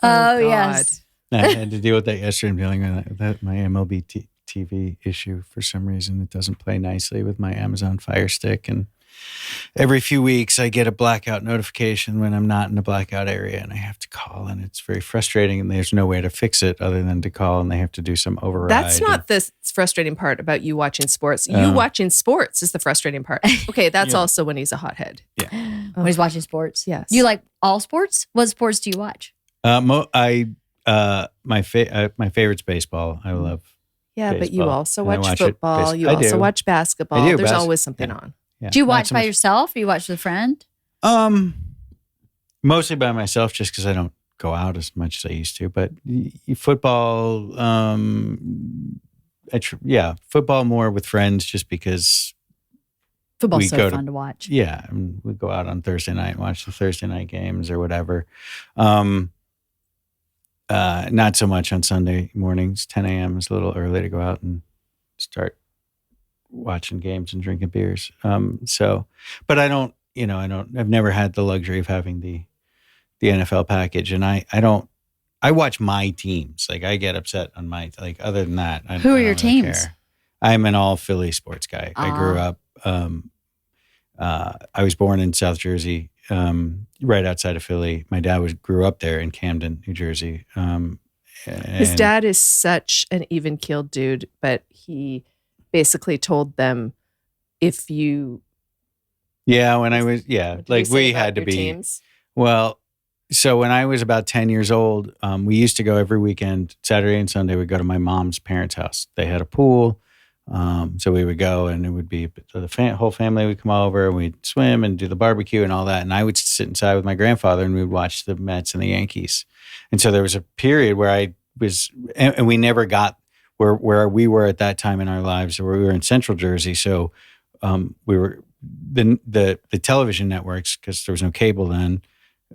Oh yes. I had to deal with that yesterday. I'm dealing with that, my MLB TV issue. For some reason, it doesn't play nicely with my Amazon Fire Stick. And every few weeks, I get a blackout notification when I'm not in a blackout area, and I have to call, and it's very frustrating. And there's no way to fix it other than to call, and they have to do some override. That's not the frustrating part about you watching sports. You watching sports is the frustrating part. Okay, that's also when he's a hothead. Yeah. When he's watching sports. Yes. Do you like all sports? What sports do you watch? My favorite's baseball. I love. Yeah, baseball. but you also And I watch watch it football. You I also do. watch basketball. I do. There's always something on. Yeah. Do you watch Not so by much- yourself or you watch with a friend? Mostly by myself, just because I don't go out as much as I used to. But football, football more with friends, just because. Football's we so go fun to watch. Yeah, we go out on Thursday night and watch the Thursday night games or whatever. Not so much on Sunday mornings. 10 a.m. is a little early to go out and start watching games and drinking beers. But I don't, I've never had the luxury of having the NFL package, and I watch my teams. Like I get upset on other than that. Who are your I don't teams? care. I'm an all Philly sports guy. I grew up, I was born in South Jersey, right outside of Philly. My dad grew up there in Camden, New Jersey. His dad is such an even-keeled dude, but he basically told them if you... Yeah, when I was, we had to be... Teams? Well, so when I was about 10 years old, we used to go every weekend, Saturday and Sunday, we'd go to my mom's parents' house. They had a pool. So we would go, and it would be the whole family would come over, and we'd swim and do the barbecue and all that. And I would sit inside with my grandfather, and we'd watch the Mets and the Yankees. And so there was a period where and we never got where we were at that time in our lives, where we were in Central Jersey. So we were the television networks, because there was no cable then,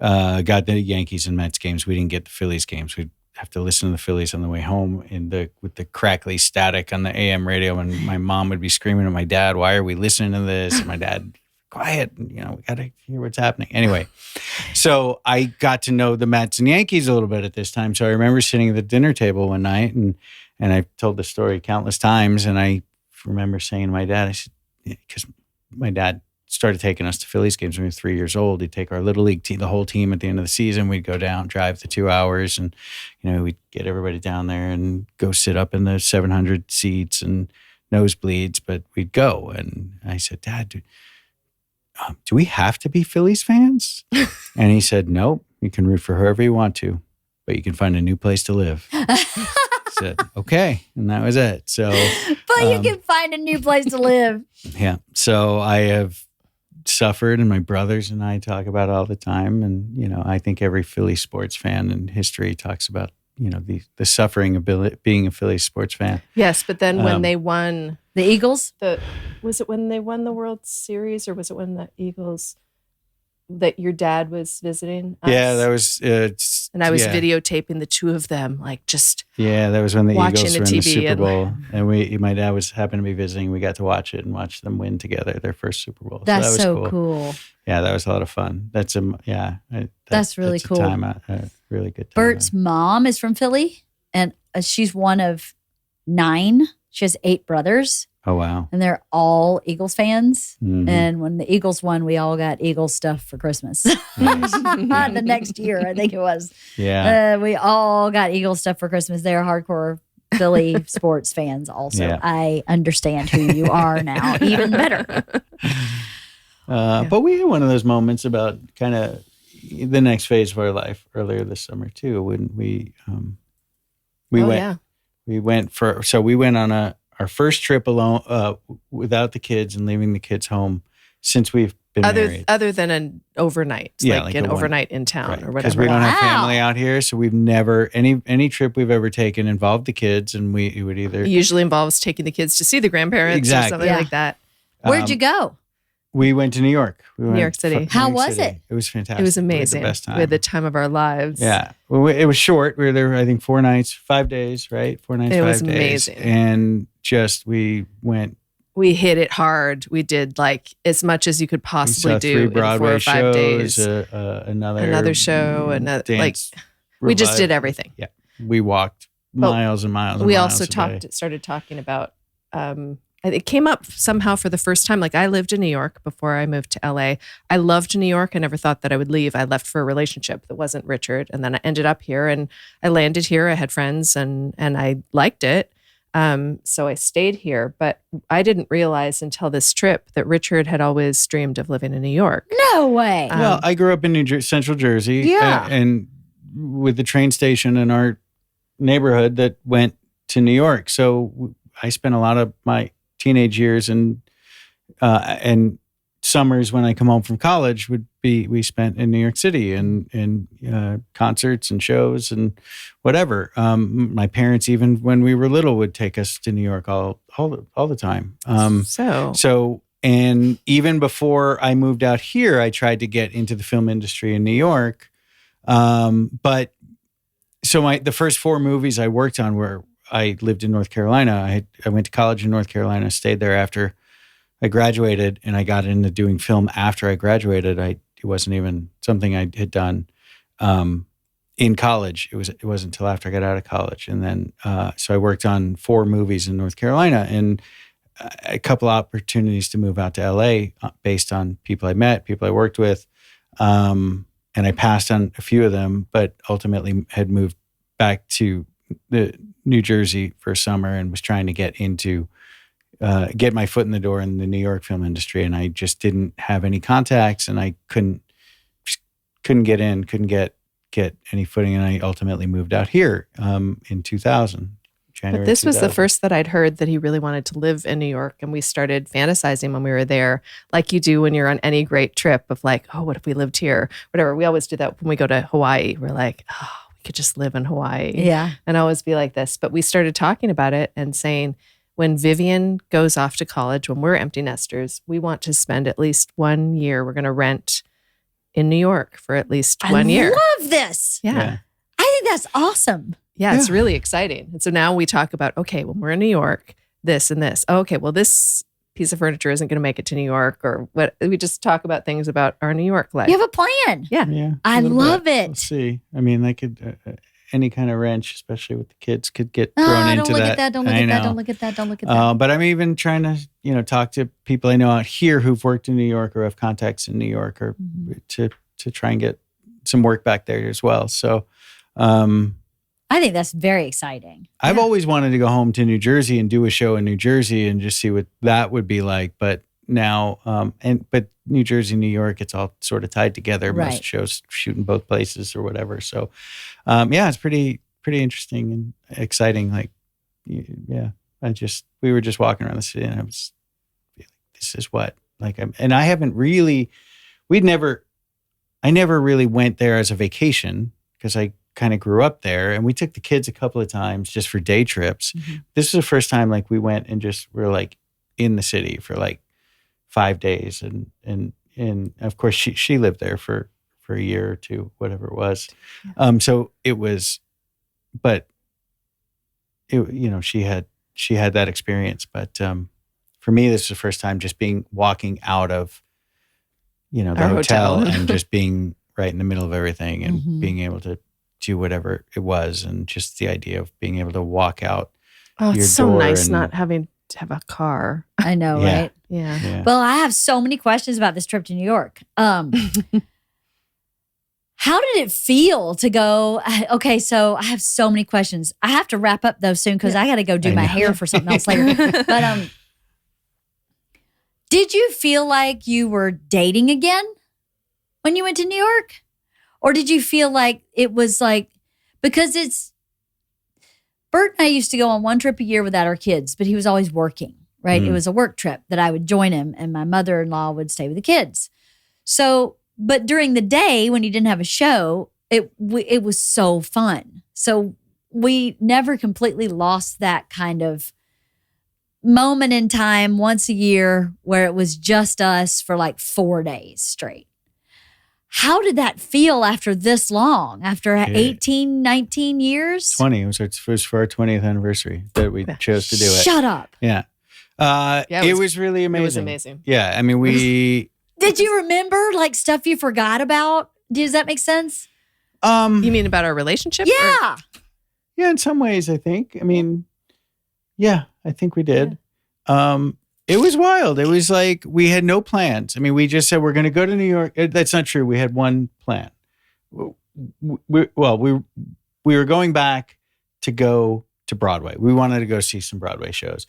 got the Yankees and Mets games. We didn't get the Phillies games. We'd have to listen to the Phillies on the way home with the crackly static on the AM radio, and my mom would be screaming at my dad, "Why are we listening to this?" And my dad, "Quiet, we got to hear what's happening." Anyway, so I got to know the Mets and Yankees a little bit at this time. So I remember sitting at the dinner table one night, and I've told the story countless times, and I remember saying to my dad, I said, because my dad started taking us to Phillies games when we were 3 years old. He'd take our little league team, the whole team, at the end of the season. We'd go down, drive the 2 hours, and we'd get everybody down there and go sit up in the 700 seats and nosebleeds. But we'd go, and I said, "Dad, do we have to be Phillies fans?" And he said, "Nope. You can root for whoever you want to, but you can find a new place to live." I said, "Okay," and that was it. So, but you can find a new place to live. Yeah. So I have suffered, and my brothers and I talk about it all the time. And, I think every Philly sports fan in history talks about, the suffering of being a Philly sports fan. Yes, but then when they won the Eagles, was it when they won the World Series, or was it when the Eagles that your dad was visiting us? Yeah, that was. And I was videotaping the two of them, that was when the watching Eagles the were in the TV Super Bowl, and my dad happened to be visiting. We got to watch it and watch them win together their first Super Bowl. That's so that was cool. Yeah, that was a lot of fun. That's really cool. A really good time. Bert's mom is from Philly, and she's one of 9. She has 8 brothers. Oh, wow. And they're all Eagles fans. Mm-hmm. And when the Eagles won, we all got Eagles stuff for Christmas. Nice. The next year, I think it was. Yeah. We all got Eagles stuff for Christmas. They're hardcore Philly sports fans also. Yeah. I understand who you are now even better. But we had one of those moments about kind of the next phase of our life earlier this summer too, when we went on our first trip alone, without the kids and leaving the kids home since we've been married. Other than an overnight, like an overnight in town, right, or whatever. Because we don't have family out here, so we've never any trip we've ever taken involved the kids, and it would either usually involves taking the kids to see the grandparents or something like that. Where'd you go? We went to New York. New York City. How was it? It was fantastic. It was amazing. We had the best time. We had the time of our lives. Yeah. Well, it was short. We were there, I think, 4 nights, 5 days, right? 4 nights, 5 days. It was amazing. And we went. We hit it hard. We did as much as you could possibly do 3 in Broadway 4 or 5 shows, days. another show, dance we just did everything. Yeah. We walked miles and miles and we miles also started talking about it came up somehow for the first time. I lived in New York before I moved to LA. I loved New York. I never thought that I would leave. I left for a relationship that wasn't Richard. And then I ended up here, and I landed here. I had friends, and I liked it. So I stayed here, but I didn't realize until this trip that Richard had always dreamed of living in New York. No way. Well, I grew up in Central Jersey. Yeah. And with the train station in our neighborhood that went to New York. So I spent a lot of my teenage years and summers when I come home from college we spent in New York City and concerts and shows and whatever. My parents, even when we were little, would take us to New York all the time. So and even before I moved out here, I tried to get into the film industry in New York. But so the first 4 movies I worked on were. I lived in North Carolina. I went to college in North Carolina, stayed there after I graduated, and I got into doing film after I graduated. It wasn't even something I had done in college. It wasn't until after I got out of college. And then, so I worked on 4 movies in North Carolina, and a couple opportunities to move out to LA based on people I met, people I worked with. And I passed on a few of them, but ultimately had moved back to the New Jersey for summer and was trying to get my foot in the door in the New York film industry. And I just didn't have any contacts, and I couldn't get in, couldn't get any footing. And I ultimately moved out here in 2000. January but this 2000. was the first that I'd heard that he really wanted to live in New York. And we started fantasizing when we were there, like you do when you're on any great trip of what if we lived here? Whatever. We always do that when we go to Hawaii. We're like, oh, we could just live in Hawaii Yeah. and always be like this. But we started talking about it and saying, when Vivian goes off to college, when we're empty nesters, we want to spend at least 1 year. We're going to rent in New York for at least 1 year. I love this. Yeah. I think that's awesome. Yeah, it's really exciting. And so now we talk about, okay, when we're in New York, this and this. Oh, okay, well, this piece of furniture isn't going to make it to New York, or what. We just talk about things about our New York life. You have a plan. Yeah. Yeah. I a little love bit. it. We'll see. I mean, they could, any kind of wrench, especially with the kids, could get Oh, thrown don't into look that. at that. Don't look I at that. know. Don't look at that. Don't look at that. But I'm even trying to, talk to people I know out here who've worked in New York or have contacts in New York, or to try and get some work back there as well. So, I think that's very exciting. I've always wanted to go home to New Jersey and do a show in New Jersey and just see what that would be like. But now, but New Jersey, New York, it's all sort of tied together. Right. Most shows shoot in both places or whatever. So, it's pretty interesting and exciting. Like, yeah, we were just walking around the city and I was like, this is what, like, I never really went there as a vacation because I kind of grew up there, and we took the kids a couple of times just for day trips. This was the first time like we went and just were like in the city for like 5 days, and of course she lived there for a year or two, whatever it was. So it was, but it, she had that experience, but for me this was the first time just walking out of the Our hotel hotel. and just being right in the middle of everything and being able to do whatever it was, and just the idea of being able to walk out. Oh, your it's so door nice and- not having to have a car. I know, Yeah. right? Yeah. Yeah. Well, I have so many questions about this trip to New York. How did it feel to go? Okay, so I have so many questions. I have to wrap up though soon because I got to go do I my know. hair for something else later. But did you feel like you were dating again when you went to New York? Or did you feel like it was like, because Bert and I used to go on one trip a year without our kids, but he was always working, right? It was a work trip that I would join him, and my mother-in-law would stay with the kids. So, but during the day when he didn't have a show, it was so fun. So we never completely lost that kind of moment in time once a year where it was just us for like 4 days straight. How did that feel after this long? After 18, 19 years? 20. It was for our 20th anniversary that we chose to do it. Shut up. Yeah. It was really amazing. It was amazing. Yeah. I mean, we. Did you remember like stuff you forgot about? Does that make sense? You mean about our relationship? Yeah. Yeah, in some ways, I think. I mean, yeah, I think we did. It was wild. It was like we had no plans. I mean, we just said we're going to go to New York. That's not true. We had one plan. We were going back to go to Broadway. We wanted to go see some Broadway shows.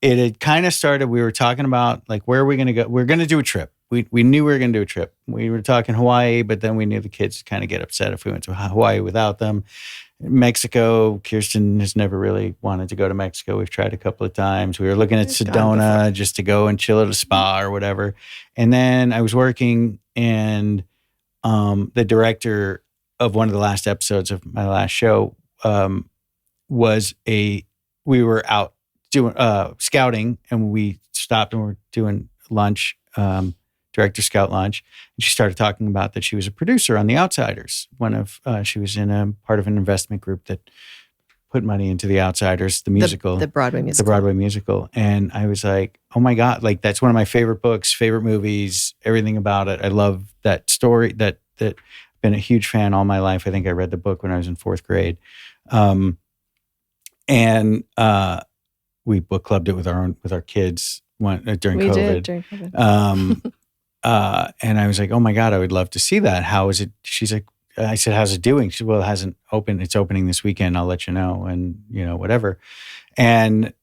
It had kind of started. We were talking about like, where are we going to go? We're going to do a trip. We knew we were going to do a trip. We were talking Hawaii, but then we knew the kids kind of get upset if we went to Hawaii without them. Mexico, Kirsten has never really wanted to go to Mexico. We've tried a couple of times. We were looking at Sedona just to go and chill at a spa or whatever. And then I was working, and the director of one of the last episodes of my last show we were out doing scouting, and we stopped and we're doing lunch, director scout lunch, and she started talking about that she was a producer on The Outsiders. She was in a part of an investment group that put money into The Outsiders, the musical, The Broadway musical. the Broadway musical. And I was like, oh my God, like that's one of my favorite books, favorite movies, everything about it. I love that story. That I've been a huge fan all my life. I think I read the book when I was in 4th grade, and we book clubbed it with our kids during We COVID. did during COVID. And I was like, oh my God, I would love to see that. How is it? She's like, I said, how's it doing? She said, well, it hasn't opened. It's opening this weekend. I'll let you know. And, whatever. And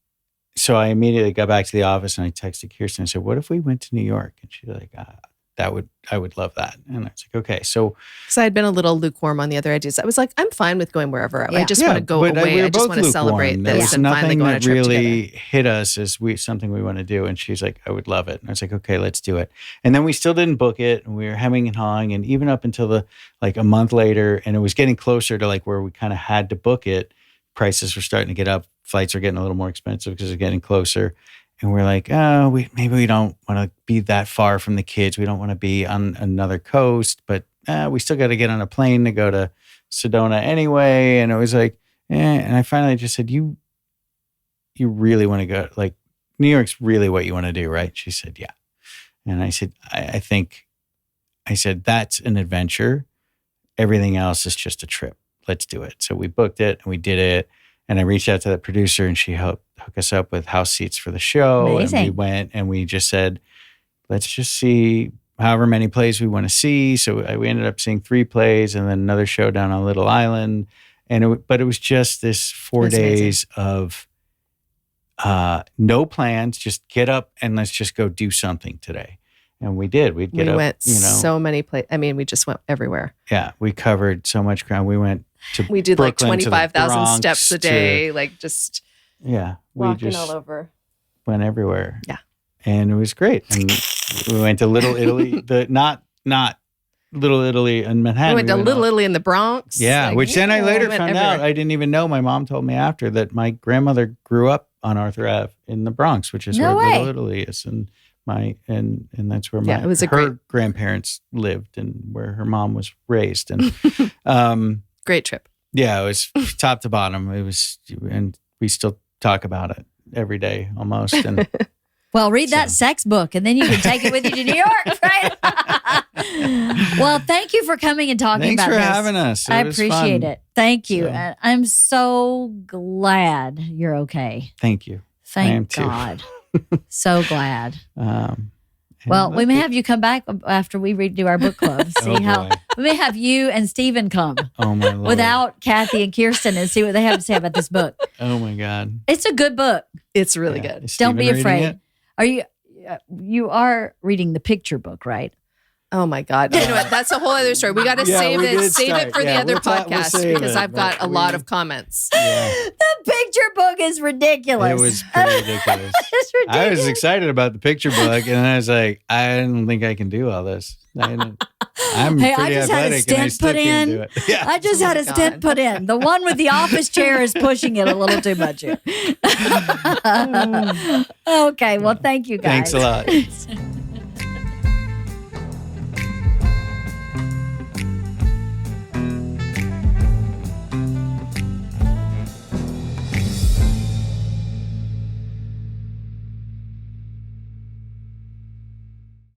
so I immediately got back to the office and I texted Kirsten. I said, what if we went to New York? And she's like, I would love that. And I was like, okay, so Because I had been a little lukewarm on the other ideas. I was like, I'm fine with going wherever. I Yeah. just want to go but away. we were I just both want to celebrate lukewarm. There this was and finally nothing go on a that trip really together. hit us as something we want to do. And she's like, I would love it. And I was like, okay, let's do it. And then we still didn't book it, and we were hemming and hawing, and even up until a month later, and it was getting closer to like where we kind of had to book it. Prices were starting to get up. Flights are getting a little more expensive because it's getting closer. And we're like, oh, maybe we don't want to be that far from the kids. We don't want to be on another coast, but we still got to get on a plane to go to Sedona anyway. And it was like, and I finally just said, you really want to go? Like, New York's really what you want to do, right? She said, yeah. And I said, I said, that's an adventure. Everything else is just a trip. Let's do it. So we booked it and we did it. And I reached out to the producer, and she helped hook us up with house seats for the show. Amazing. And we went and we just said, let's just see however many plays we want to see. So we ended up seeing 3 plays and then another show down on Little Island. But it was just this 4 That's days of no plans, just get up and let's just go do something today. And we did. We'd get We up, went so many places. I mean, we just went everywhere. Yeah, we covered so much ground. We went to We did Brooklyn, like to the 25,000 Bronx, steps a day, like just Yeah, we walking just all over. went everywhere. Yeah. And it was great. And we went to Little Italy, not Little Italy in Manhattan. We went to Little all- Italy in the Bronx. Yeah, Like, which then I later we went found out. everywhere. I didn't even know. My mom told me after that my grandmother grew up on Arthur Ave in the Bronx, which is No where way. Little Italy is, and that's where Yeah, it was a her great- grandparents lived and where her mom was raised. And Great trip. yeah, it was top to bottom. It was, and we still talk about it every day almost. And Well, read that sex book, and then you can take it with you to New York, right? Well, thank you for coming and talking thanks about for this. having us. I was appreciate fun. it. Thank you. So- And I'm so glad you're okay. Thank you. am Thank too. God. So glad. And Well, we may have you come back after we redo our book club. See Oh, how boy. we may have you and Stephen come Oh my Lord. without Kathy and Kirsten and see what they have to say about this book. Oh my God. It's a good book. It's really Yeah. good. Is Don't Stephen be reading afraid. it? Are you are reading the picture book, right? Oh my God. You know what? That's a whole other story. We got to Yeah, save we it. did Save start. it for the Yeah, other we'll podcast save because it, I've got but a lot we- of comments. Yeah. The picture book is ridiculous. It was pretty ridiculous. It's ridiculous. I was excited about the picture book, and I was like, I don't think I can do all this. I'm Hey, I pretty just had a athletic, and I stent still put can't in. do it. Yeah. I just Oh had my a stent God. put in. The one with the office chair is pushing it a little too much here. Okay, well, thank you guys. Thanks a lot.